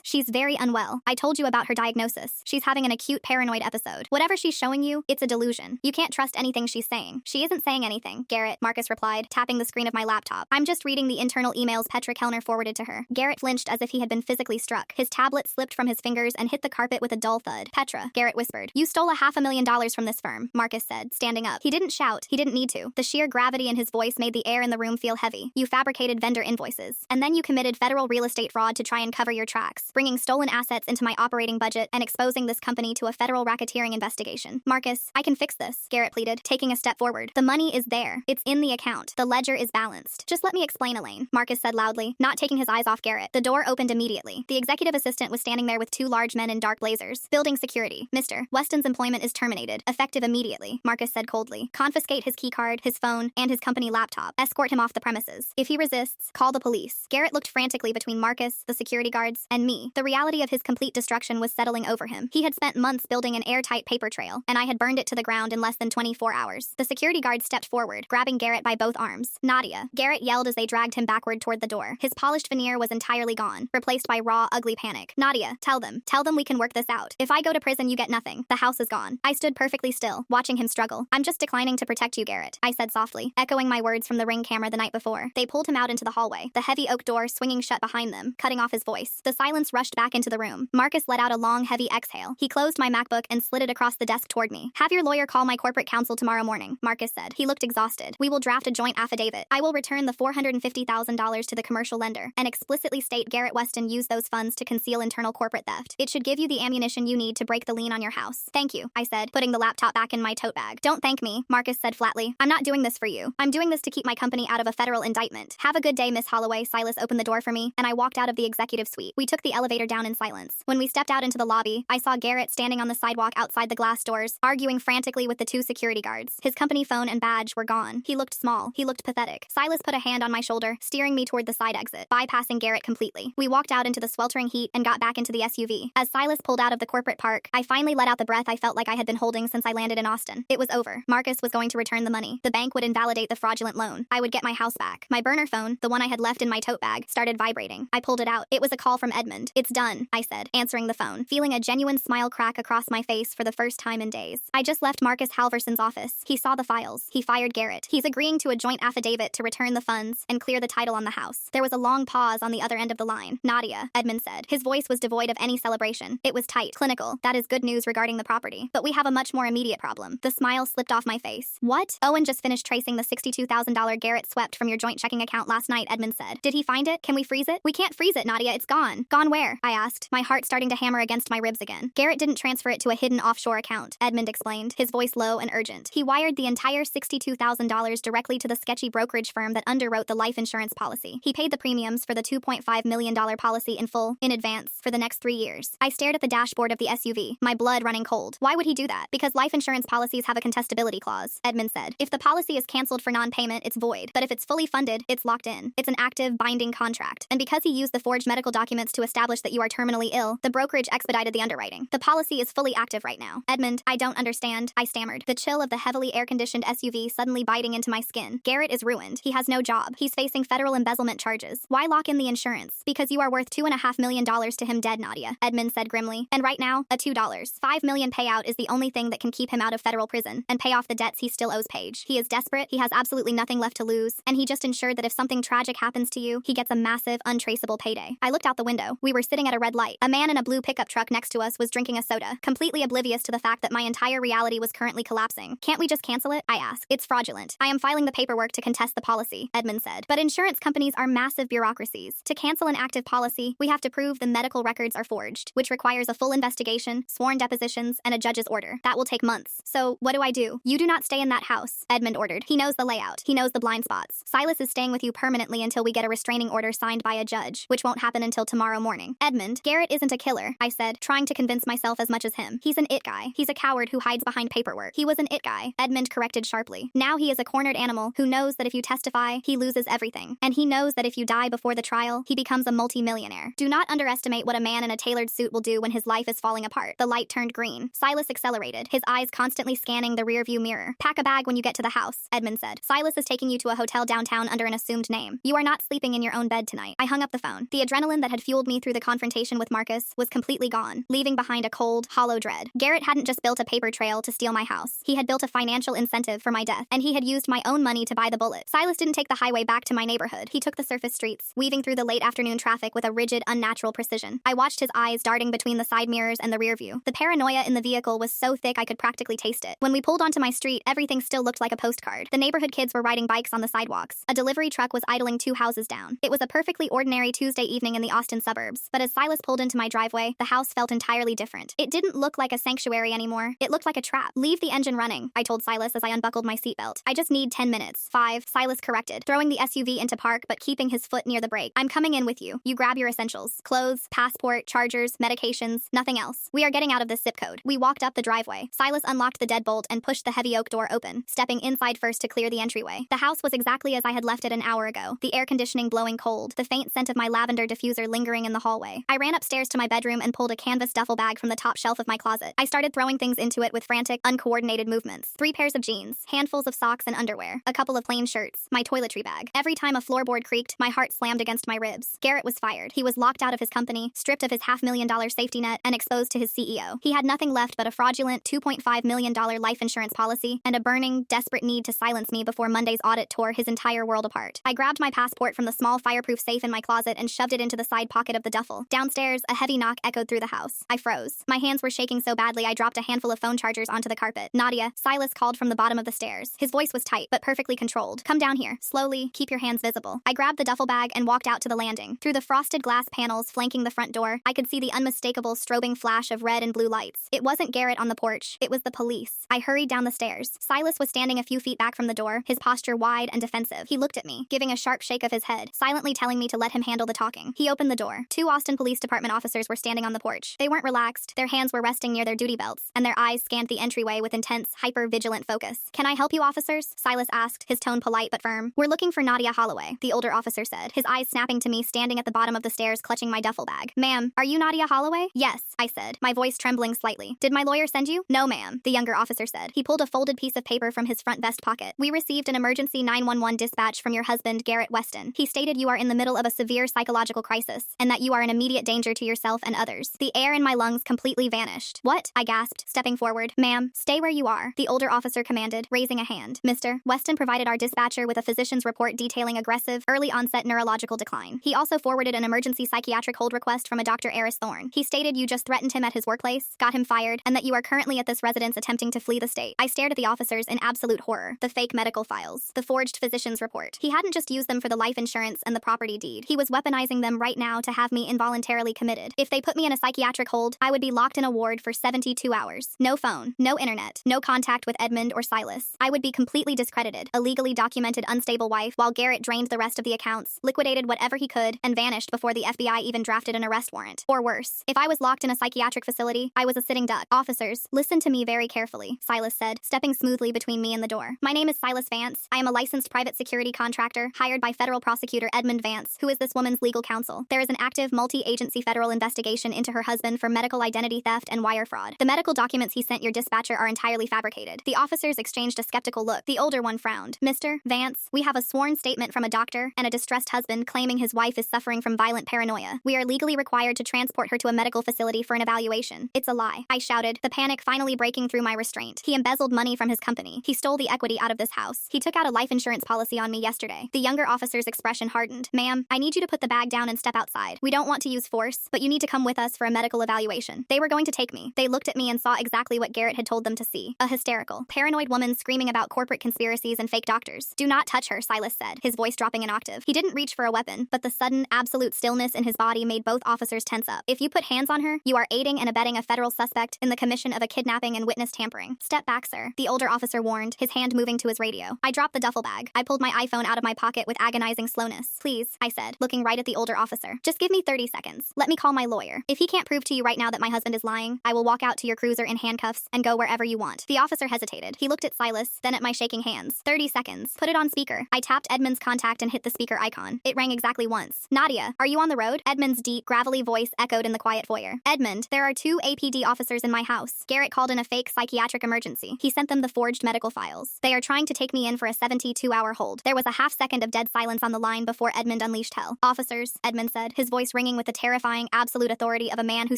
She's very unwell. I told you about her diagnosis. She's having an acute paranoid episode. Whatever she's showing you, it's a delusion. You can't trust anything she's saying. She isn't saying anything, Garrett, Marcus replied, tapping the screen of my laptop. I'm just reading the internal emails Petra Kellner forwarded to her. Garrett flinched as if he had been physically struck. His tablet slipped from his fingers and hit the carpet with a dull thud. Petra, Garrett whispered. You stole $500,000 from this firm, Marcus said, standing up. He didn't shout. He didn't need to. The sheer gravity in his voice made the air in the room feel heavy. You fabricated vendor invoices. And then you committed federal real estate fraud to try and cover your tracks, bringing stolen assets into my operating budget and exposing this company to a federal racketeering investigation. Marcus, I can fix this, Garrett pleaded, taking a step forward. The money is there. It's in the account. The ledger is balanced. Just let me explain, Elaine, Marcus said loudly, not taking his eyes off Garrett. The door opened immediately. The executive assistant was standing there with 2 large men in dark blazers. Building security. Mr. Weston's employment is terminated, effective immediately, Marcus said coldly. Confiscate his keycard, his phone, and his company laptop. Escort him off the premises. If he resists, call the police. Garrett looked frantically between Marcus, the security guards, and me. The reality of his complete destruction was settling over him. He had spent months building an airtight paper trail, and I had burned it to the ground in less than 24 hours. The security guard stepped forward, grabbing Garrett by both arms. Nadia, Garrett yelled as they dragged him backward toward the door. His polished veneer was entirely gone, replaced by raw, ugly panic. Nadia, tell them we can work this out. If I go to prison, you get nothing. The house is gone. I stood perfectly still, watching him struggle. I'm just declining to protect you, Garrett, I said softly, echoing my words from the Ring camera the night before. They pulled him out into the hallway, the heavy oak door swinging shut behind them, cutting off his voice. The silence rushed back into the room. Marcus let out a long, heavy exhale. He closed my MacBook and slid it across the desk toward me. Have your lawyer call my corporate counsel tomorrow morning, Marcus said. He looked exhausted. We will draft a joint affidavit. I will return the $450,000 to the commercial lender and explicitly state Garrett Weston used those funds to conceal internal corporate theft. It should give you the ammunition you need to break the lien on your house. Thank you, I said, putting the laptop back in my tote bag. Don't thank me, Marcus said flatly. flatly. I'm not doing this for you. I'm doing this to keep my company out of a federal indictment. Have a good day, Miss Holloway. Silas opened the door for me, and I walked out of the executive suite. We took the elevator down in silence. When we stepped out into the lobby, I saw Garrett standing on the sidewalk outside the glass doors, arguing frantically with the two security guards. His company phone and badge were gone. He looked small. He looked pathetic. Silas put a hand on my shoulder, steering me toward the side exit, bypassing Garrett completely. We walked out into the sweltering heat and got back into the SUV. As Silas pulled out of the corporate park, I finally let out the breath I felt like I had been holding since I landed in Austin. It was over. Marcus was going to return the money. The bank would invalidate the fraudulent loan. I would get my house back. My burner phone, the one I had left in my tote bag, started vibrating. I pulled it out. It was a call from Edmund. "It's done," I said, answering the phone, feeling a genuine smile crack across my face for the first time in days. I just left Marcus Halverson's office. He saw the files. He fired Garrett. He's agreeing to a joint affidavit to return the funds and clear the title on the house. There was a long pause on the other end of the line. "Nadia," Edmund said. His voice was devoid of any celebration. It was tight, clinical. "That is good news regarding the property. But we have a much more immediate problem." The smile slipped off my face. "What?" "Owen just finished tracing the $62,000 Garrett swept from your joint checking account last night," Edmund said. "Did he find it? Can we freeze it?" "We can't freeze it, Nadia. It's gone." "Gone where?" I asked, my heart starting to hammer against my ribs again. "Garrett didn't transfer it to a hidden offshore account," Edmund explained, his voice low and urgent. "He wired the entire $62,000 directly to the sketchy brokerage firm that underwrote the life insurance policy. He paid the premiums for the $2.5 million policy in full, in advance, for the next 3 years." I stared at the dashboard of the SUV, my blood running cold. "Why would he do that?" "Because life insurance policies have a contestability clause," Edmund said. "If the policy is canceled for non-payment, it's void. But if it's fully funded, it's locked in. It's an active, binding contract. And because he used the forged medical documents to establish that you are terminally ill, the brokerage expedited the underwriting. The policy is fully active right now." "Edmund, I don't understand," I stammered, the chill of the heavily air-conditioned SUV suddenly biting into my skin. "Garrett is ruined. He has no job. He's facing federal embezzlement charges. Why lock in the insurance?" "Because you are worth $2.5 million to him dead, Nadia," Edmund said grimly. "And right now, a $5 million payout is the only thing that can keep him out of federal prison and pay off the debts he still owes Paige. He is desperate, he has absolutely nothing left to lose, and he just ensured that if something tragic happens to you, he gets a massive, untraceable payday." I looked out the window. We were sitting at a red light. A man in a blue pickup truck next to us was drinking a soda, completely oblivious to the fact that my entire reality was currently collapsing. "Can't we just cancel it?" I asked. "It's fraudulent. I am filing the paperwork to contest the policy," Edmund said. "But insurance companies are massive bureaucracies. To cancel an active policy, we have to prove the medical records are forged, which requires a full investigation, sworn depositions, and a judge's order. That will take months. So, what do I do?" "You do not stay in that house," Edmund ordered. "He knows the layout. He knows the blind spots. Silas is staying with you permanently until we get a restraining order signed by a judge, which won't happen until tomorrow morning." "Edmund, Garrett isn't a killer," I said, trying to convince myself as much as him. "He's an it guy. He's a coward who hides behind paperwork." "He was an it guy," Edmund corrected sharply. "Now he is a cornered animal who knows that if you testify, he loses everything. And he knows that if you die before the trial, he becomes a multi-millionaire. Do not underestimate what a man in a tailored suit will do when his life is falling apart." The light turned green. Silas accelerated, his eyes constantly scanning the rearview mirror. "Pack a bag when you get to the house," Edmund said. "Silas is taking you to a hotel downtown under an assumed name. You are not sleeping in your own bed tonight." I hung up the phone. The adrenaline that had fueled me through the confrontation with Marcus was completely gone, leaving behind a cold, hollow dread. Garrett hadn't just built a paper trail to steal my house. He had built a financial incentive for my death, and he had used my own money to buy the bullet. Silas didn't take the highway back to my neighborhood. He took the surface streets, weaving through the late afternoon traffic with a rigid, unnatural precision. I watched his eyes darting between the side mirrors and the rear view. The paranoia in the vehicle was so thick I could practically taste it. When we pulled onto my street, everything still looked like a postcard. The neighborhood kids were riding bikes on the sidewalks. A delivery truck was idling 2 houses down. It was a perfectly ordinary Tuesday evening in the Austin suburbs, but as Silas pulled into my driveway, the house felt entirely different. It didn't look like a sanctuary anymore. It looked like a trap. "Leave the engine running," I told Silas as I unbuckled my seatbelt. "I just need 10 minutes. 5, Silas corrected, throwing the SUV into park but keeping his foot near the brake. "I'm coming in with you. You grab your essentials. Clothes, passport, chargers, medications, nothing else. We are getting out of this zip code." We walked up the driveway. Silas unlocked the deadbolt and pushed the heavy oak door open, stepping inside first to clear the entryway. The house was exactly as I had left it an hour ago, the air conditioning blowing cold, the faint scent of my lavender diffuser lingering in the hallway. I ran upstairs to my bedroom and pulled a canvas duffel bag from the top shelf of my closet. I started throwing things into it with frantic, uncoordinated movements. 3 pairs of jeans, handfuls of socks and underwear, a couple of plain shirts, my toiletry bag. Every time a floorboard creaked, my heart slammed against my ribs. Garrett was fired. He was locked out of his company, stripped of his $500,000 safety net, and exposed to his CEO. He had nothing left but a fraudulent $2.5 million life insurance policy and a burning, desperate need to silence me before Monday's audit tore his entire world apart. I grabbed my passport from the small fireproof safe in my closet and shoved it into the side pocket of the duffel. Downstairs, a heavy knock echoed through the house. I froze. My hands were shaking so badly I dropped a handful of phone chargers onto the carpet. "Nadia," Silas called from the bottom of the stairs. His voice was tight, but perfectly controlled. "Come down here. Slowly, keep your hands visible." I grabbed the duffel bag and walked out to the landing. Through the frosted glass panels flanking the front door, I could see the unmistakable strobing flash of red and blue lights. It wasn't Garrett on the porch. It was the police. I hurried down the stairs. Silas Silas was standing a few feet back from the door, his posture wide and defensive. He looked at me, giving a sharp shake of his head, silently telling me to let him handle the talking. He opened the door. 2 Austin Police Department officers were standing on the porch. They weren't relaxed, their hands were resting near their duty belts, and their eyes scanned the entryway with intense, hyper-vigilant focus. "Can I help you, officers?" Silas asked, his tone polite but firm. "We're looking for Nadia Holloway," the older officer said, his eyes snapping to me standing at the bottom of the stairs clutching my duffel bag. "Ma'am, are you Nadia Holloway?" "Yes," I said, my voice trembling slightly. "Did my lawyer send you?" "No, ma'am," the younger officer said. He pulled a folded piece of paper from his front vest pocket. "We received an emergency 911 dispatch from your husband, Garrett Weston. He stated you are in the middle of a severe psychological crisis, and that you are an immediate danger to yourself and others." The air in my lungs completely vanished. "What?" I gasped, stepping forward. "Ma'am, stay where you are," the older officer commanded, raising a hand. "Mr. Weston provided our dispatcher with a physician's report detailing aggressive, early-onset neurological decline. He also forwarded an emergency psychiatric hold request from a Dr. Eris Thorne. He stated you just threatened him at his workplace, got him fired, and that you are currently at this residence attempting to flee the state." I stared at the officers in absolute horror. The fake medical files, the forged physician's report. He hadn't just used them for the life insurance and the property deed. He was weaponizing them right now to have me involuntarily committed. If they put me in a psychiatric hold, I would be locked in a ward for 72 hours. No phone, no internet, no contact with Edmund or Silas. I would be completely discredited, a legally documented unstable wife, while Garrett drained the rest of the accounts, liquidated whatever he could, and vanished before the FBI even drafted an arrest warrant. Or worse, if I was locked in a psychiatric facility, I was a sitting duck. "Officers, listen to me very carefully," Silas said, stepping smoothly between me and the door. "My name is Silas Vance. I am a licensed private security contractor hired by federal prosecutor Edmund Vance, who is this woman's legal counsel. There is an active multi-agency federal investigation into her husband for medical identity theft and wire fraud. The medical documents he sent your dispatcher are entirely fabricated." The officers exchanged a skeptical look. The older one frowned. "Mr. Vance, we have a sworn statement from a doctor and a distressed husband claiming his wife is suffering from violent paranoia. We are legally required to transport her to a medical facility for an evaluation." "It's a lie," I shouted, the panic finally breaking through my restraint. "He embezzled money from his company. He stole the equity out of this house. He took out a life insurance policy on me yesterday." The younger officer's expression hardened. "Ma'am, I need you to put the bag down and step outside. We don't want to use force, but you need to come with us for a medical evaluation." They were going to take me. They looked at me and saw exactly what Garrett had told them to see. A hysterical, paranoid woman screaming about corporate conspiracies and fake doctors. "Do not touch her," Silas said, his voice dropping an octave. He didn't reach for a weapon, but the sudden, absolute stillness in his body made both officers tense up. "If you put hands on her, you are aiding and abetting a federal suspect in the commission of a kidnapping and witness tampering." "Step back, sir," the older officer warned, his hand moving to his radio. I dropped the duffel bag. I pulled my iPhone out of my pocket with agonizing slowness. "Please," I said, looking right at the older officer. "Just give me 30 seconds. Let me call my lawyer. If he can't prove to you right now that my husband is lying, I will walk out to your cruiser in handcuffs and go wherever you want." The officer hesitated. He looked at Silas, then at my shaking hands. 30 seconds. "Put it on speaker." I tapped Edmund's contact and hit the speaker icon. It rang exactly once. "Nadia, are you on the road?" Edmund's deep, gravelly voice echoed in the quiet foyer. "Edmund, there are 2 APD officers in my house. Garrett called in a fake psychiatric emergency. He sent them the forged medical files. They are trying to take me in for a 72-hour hold." There was a half-second of dead silence on the line before Edmund unleashed hell. "Officers," Edmund said, his voice ringing with the terrifying, absolute authority of a man who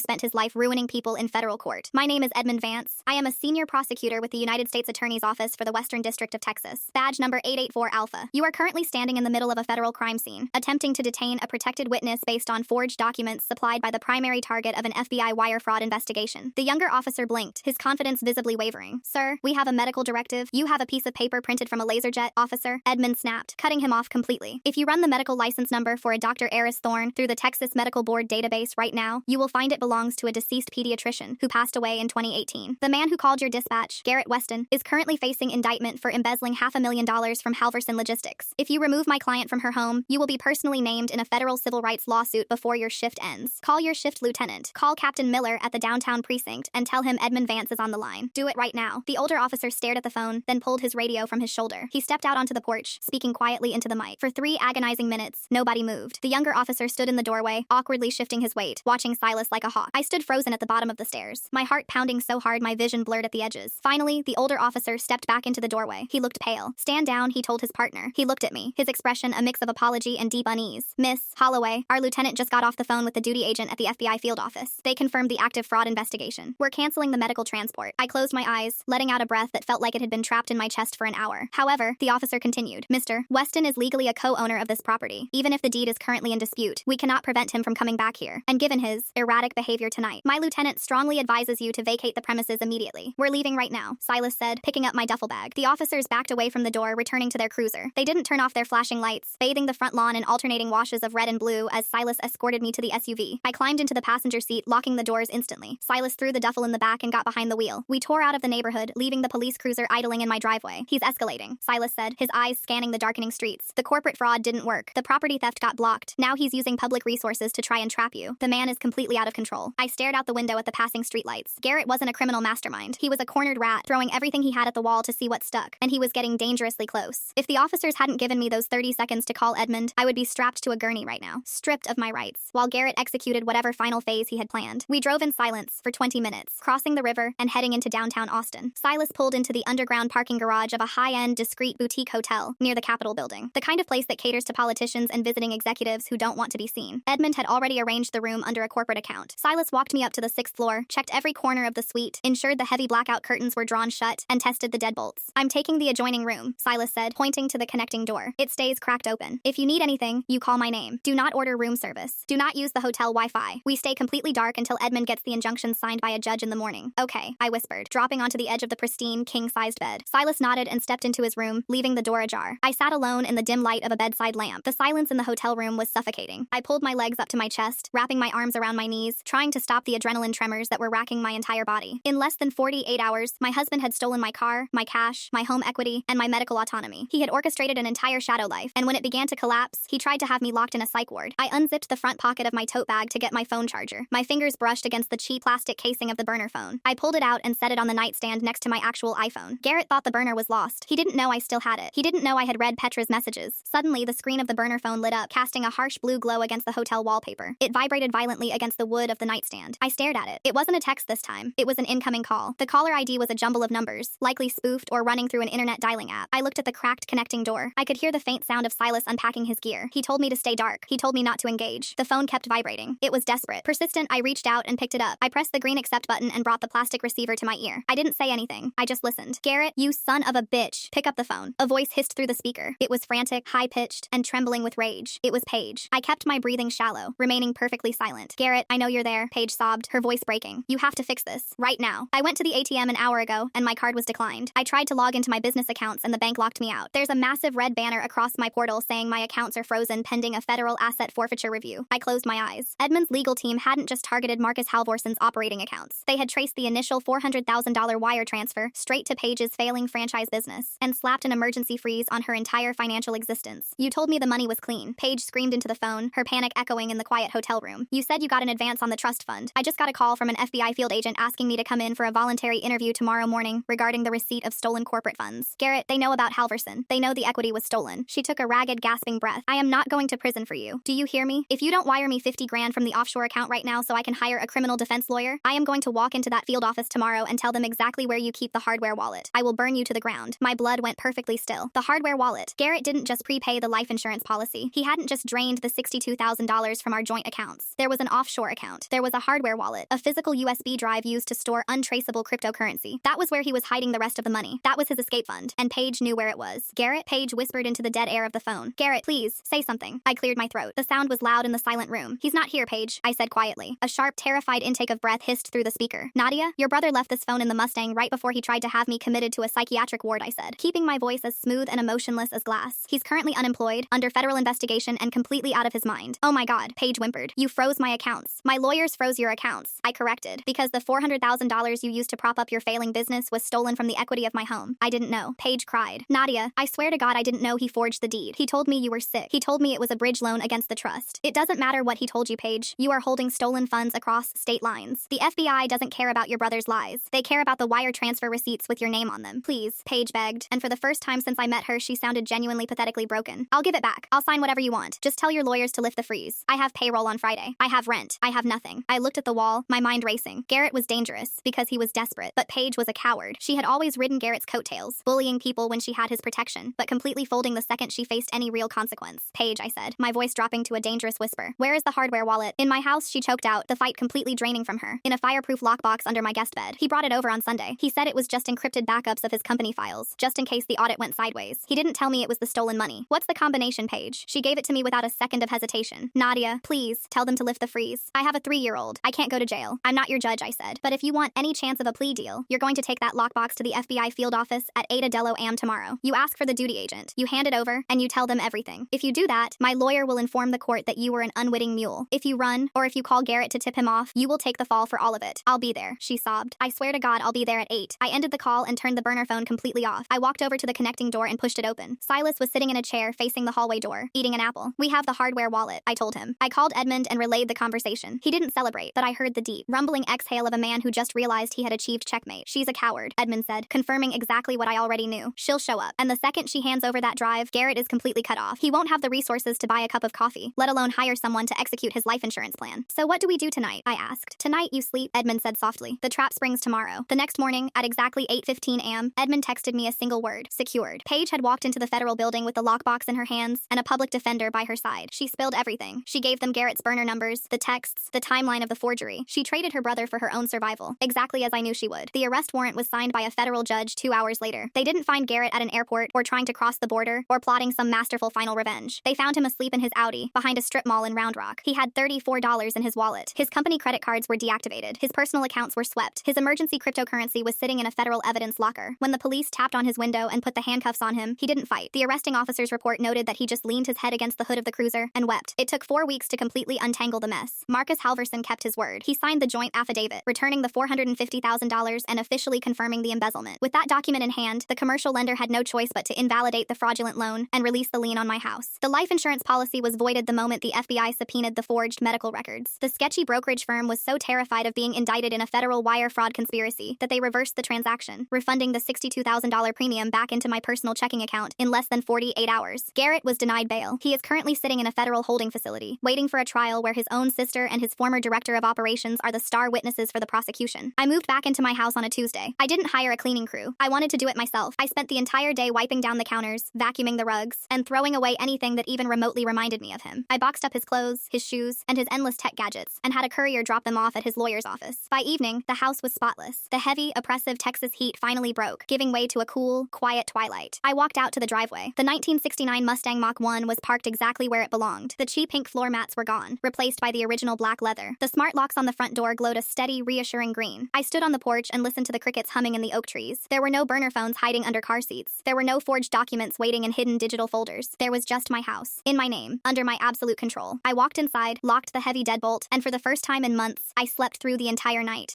spent his life ruining people in federal court. "My name is Edmund Vance. I am a senior prosecutor with the United States Attorney's Office for the Western District of Texas. Badge number 884 Alpha. You are currently standing in the middle of a federal crime scene, attempting to detain a protected witness based on forged documents supplied by the primary target of an FBI wire fraud investigation." The younger officer blinked, his confidence visibly wavering. "Sir, we have a medical directive. You have a piece of paper printed from a laser jet, officer," Edmund snapped, cutting him off completely. "If you run the medical license number for a Dr. Eris Thorne through the Texas Medical Board database right now, you will find it belongs to a deceased pediatrician who passed away in 2018. The man who called your dispatch, Garrett Weston, is currently facing indictment for embezzling $500,000 from Halverson Logistics. If you remove my client from her home, you will be personally named in a federal civil rights lawsuit before your shift ends. Call your shift lieutenant. Call Captain Miller at the downtown precinct and tell him Edmund Vance is on the line. Do it right now." The older officer stared at the phone, then pulled his radio from his shoulder. He stepped out onto the porch, speaking quietly into the mic. For 3 agonizing minutes, nobody moved. The younger officer stood in the doorway, awkwardly shifting his weight, watching Silas like a hawk. I stood frozen at the bottom of the stairs, my heart pounding so hard my vision blurred at the edges. Finally, the older officer stepped back into the doorway. He looked pale. "Stand down," he told his partner. He looked at me, his expression a mix of apology and deep unease. "Miss Holloway, our lieutenant just got off the phone with the duty agent at the FBI field office. They confirmed the active fraud investigation. We're canceling the medical transport." I closed my eyes, letting out a breath that felt like it had been trapped in my chest for an hour. However, the officer continued. "Mr. Weston is legally a co-owner of this property. Even if the deed is currently in dispute, we cannot prevent him from coming back here. And given his erratic behavior tonight, my lieutenant strongly advises you to vacate the premises immediately. We're leaving right now," Silas said, picking up my duffel bag. The officers backed away from the door, returning to their cruiser. They didn't turn off their flashing lights, bathing the front lawn in alternating washes of red and blue as Silas escorted me to the SUV. I climbed into the passenger seat, locking the doors instantly. Silas threw the duffel in the back and got behind the wheel. We tore out of the neighborhood, leaving the police cruiser officer idling in my driveway. He's escalating, Silas said, his eyes scanning the darkening streets. The corporate fraud didn't work. The property theft got blocked. Now he's using public resources to try and trap you. The man is completely out of control. I stared out the window at the passing streetlights. Garrett wasn't a criminal mastermind. He was a cornered rat, throwing everything he had at the wall to see what stuck, and he was getting dangerously close. If the officers hadn't given me those 30 seconds to call Edmund, I would be strapped to a gurney right now, stripped of my rights, while Garrett executed whatever final phase he had planned. We drove in silence for 20 minutes, crossing the river and heading into downtown Austin. Silas pulled into the underground parking garage of a high-end, discreet boutique hotel near the Capitol building, the kind of place that caters to politicians and visiting executives who don't want to be seen. Edmund had already arranged the room under a corporate account. Silas walked me up to the 6th floor, checked every corner of the suite, ensured the heavy blackout curtains were drawn shut, and tested the deadbolts. "I'm taking the adjoining room," Silas said, pointing to the connecting door. "It stays cracked open. If you need anything, you call my name. Do not order room service. Do not use the hotel Wi-Fi. We stay completely dark until Edmund gets the injunction signed by a judge in the morning." "Okay," I whispered, dropping onto the edge of the pristine, king-sized bed. Silas nodded and stepped into his room, leaving the door ajar. I sat alone in the dim light of a bedside lamp. The silence in the hotel room was suffocating. I pulled my legs up to my chest, wrapping my arms around my knees, trying to stop the adrenaline tremors that were racking my entire body. In less than 48 hours, my husband had stolen my car, my cash, my home equity, and my medical autonomy. He had orchestrated an entire shadow life, and when it began to collapse, he tried to have me locked in a psych ward. I unzipped the front pocket of my tote bag to get my phone charger. My fingers brushed against the cheap plastic casing of the burner phone. I pulled it out and set it on the nightstand next to my actual iPhone. Garrett thought the burner was lost. He didn't know I still had it. He didn't know I had read Petra's messages. Suddenly, the screen of the burner phone lit up, casting a harsh blue glow against the hotel wallpaper. It vibrated violently against the wood of the nightstand. I stared at it. It wasn't a text this time. It was an incoming call. The caller ID was a jumble of numbers, likely spoofed or running through an internet dialing app. I looked at the cracked connecting door. I could hear the faint sound of Silas unpacking his gear. He told me to stay dark. He told me not to engage. The phone kept vibrating. It was desperate. Persistent, I reached out and picked it up. I pressed the green accept button and brought the plastic receiver to my ear. I didn't say anything. I just listened. "Garrett, you son of a bitch. Pick up the phone." A voice hissed through the speaker. It was frantic, high-pitched, and trembling with rage. It was Paige. I kept my breathing shallow, remaining perfectly silent. "Garrett, I know you're there," Paige sobbed, her voice breaking. "You have to fix this. Right now. I went to the ATM an hour ago, and my card was declined. I tried to log into my business accounts, and the bank locked me out. There's a massive red banner across my portal saying my accounts are frozen pending a federal asset forfeiture review." I closed my eyes. Edmund's legal team hadn't just targeted Marcus Halvorson's operating accounts. They had traced the initial $400,000 wire transfer straight to Paige's failing franchise business and slapped an emergency freeze on her entire financial existence. "You told me the money was clean," Paige screamed into the phone, her panic echoing in the quiet hotel room. "You said you got an advance on the trust fund. I just got a call from an FBI field agent asking me to come in for a voluntary interview tomorrow morning regarding the receipt of stolen corporate funds. Garrett, they know about Halvorson. They know the equity was stolen." She took a ragged, gasping breath. "I am not going to prison for you. Do you hear me? If you don't wire me 50 grand from the offshore account right now so I can hire a criminal defense lawyer, I am going to walk into that field office tomorrow and tell them exactly where you keep the hardware wallet. I will burn you to the ground." My blood went perfectly still. The hardware wallet. Garrett didn't just prepay the life insurance policy. He hadn't just drained the $62,000 from our joint accounts. There was an offshore account. There was a hardware wallet, a physical USB drive used to store untraceable cryptocurrency. That was where he was hiding the rest of the money. That was his escape fund. And Paige knew where it was. "Garrett?" Paige whispered into the dead air of the phone. "Garrett, please, say something." I cleared my throat. The sound was loud in the silent room. "He's not here, Paige," I said quietly. A sharp, terrified intake of breath hissed through the speaker. "Nadia, your brother left this phone in the Mustang right before he tried to have me committed to a psychiatric ward," I said, keeping my voice as smooth and emotionless as glass. "He's currently unemployed, under federal investigation, and completely out of his mind." "Oh my God," Paige whimpered. "You froze my accounts." "My lawyers froze your accounts," I corrected, "because the $400,000 you used to prop up your failing business was stolen from the equity of my home." "I didn't know." Paige cried. "Nadia, I swear to God I didn't know he forged the deed. He told me you were sick. He told me it was a bridge loan against the trust. It doesn't matter what he told you, Paige. You are holding stolen funds across state lines. The FBI doesn't care about your brother's lies. They care about the wire transfer receipts with your name on them. Please," Paige begged, and for the first time since I met her, she sounded genuinely pathetically broken. "I'll give it back. I'll sign whatever you want. Just tell your lawyers to lift the freeze. I have payroll on Friday. I have rent. I have nothing." I looked at the wall, my mind racing. Garrett was dangerous because he was desperate, but Paige was a coward. She had always ridden Garrett's coattails, bullying people when she had his protection, but completely folding the second she faced any real consequence. "Paige," I said, my voice dropping to a dangerous whisper, "where is the hardware wallet?" "In my house," she choked out, the fight completely draining from her. "In a fireproof lockbox under my guest bed. He brought it over on Sunday. He said it was just encrypted backups of his company files, just in case the audit went sideways. He didn't tell me it was the stolen money." "What's the combination, Paige?" She gave it to me without a second of hesitation. "Nadia, please, tell them to lift the freeze. I have a 3-year-old. I can't go to jail. I'm not your judge," I said. "But if you want any chance of a plea deal, you're going to take that lockbox to the FBI field office at Ada Dello Am tomorrow. You ask for the duty agent. You hand it over, and you tell them everything. If you do that, my lawyer will inform the court that you were an unwitting mule. If you run, or if you call Garrett to tip him off, you will take the fall for all of it. I'll be there," she sobbed. "I swear to God I'll be there at 8. I ended the call and and turned the burner phone completely off. I walked over to the connecting door and pushed it open. Silas was sitting in a chair facing the hallway door, eating an apple. "We have the hardware wallet," I told him. I called Edmund and relayed the conversation. He didn't celebrate, but I heard the deep, rumbling exhale of a man who just realized he had achieved checkmate. "She's a coward," Edmund said, confirming exactly what I already knew. "She'll show up. And the second she hands over that drive, Garrett is completely cut off. He won't have the resources to buy a cup of coffee, let alone hire someone to execute his life insurance plan." "So what do we do tonight?" I asked. "Tonight you sleep," Edmund said softly. "The trap springs tomorrow." The next morning, at exactly 8:15 a.m., Edmund texted me a single word: secured. Paige had walked into the federal building with the lockbox in her hands and a public defender by her side. She spilled everything. She gave them Garrett's burner numbers, the texts, the timeline of the forgery. She traded her brother for her own survival, exactly as I knew she would. The arrest warrant was signed by a federal judge 2 hours later. They didn't find Garrett at an airport, or trying to cross the border, or plotting some masterful final revenge. They found him asleep in his Audi, behind a strip mall in Round Rock. He had $34 in his wallet. His company credit cards were deactivated. His personal accounts were swept. His emergency cryptocurrency was sitting in a federal evidence locker. When the police tapped on his window and put the handcuffs on him, he didn't fight. The arresting officer's report noted that he just leaned his head against the hood of the cruiser and wept. It took 4 weeks to completely untangle the mess. Marcus Halverson kept his word. He signed the joint affidavit, returning the $450,000 and officially confirming the embezzlement. With that document in hand, the commercial lender had no choice but to invalidate the fraudulent loan and release the lien on my house. The life insurance policy was voided the moment the FBI subpoenaed the forged medical records. The sketchy brokerage firm was so terrified of being indicted in a federal wire fraud conspiracy that they reversed the transaction, refunding the $62,000 premium back into my personal checking account in less than 48 hours. Garrett was denied bail. He is currently sitting in a federal holding facility, waiting for a trial where his own sister and his former director of operations are the star witnesses for the prosecution. I moved back into my house on a Tuesday. I didn't hire a cleaning crew. I wanted to do it myself. I spent the entire day wiping down the counters, vacuuming the rugs, and throwing away anything that even remotely reminded me of him. I boxed up his clothes, his shoes, and his endless tech gadgets, and had a courier drop them off at his lawyer's office. By evening, the house was spotless. The heavy, oppressive Texas heat finally broke, giving way to a cool, quiet twilight. I walked out to the driveway. The 1969 Mustang Mach-1 was parked exactly where it belonged. The cheap pink floor mats were gone, replaced by the original black leather. The smart locks on the front door glowed a steady, reassuring green. I stood on the porch and listened to the crickets humming in the oak trees. There were no burner phones hiding under car seats. There were no forged documents waiting in hidden digital folders. There was just my house, in my name, under my absolute control. I walked inside, locked the heavy deadbolt, and for the first time in months, I slept through the entire night.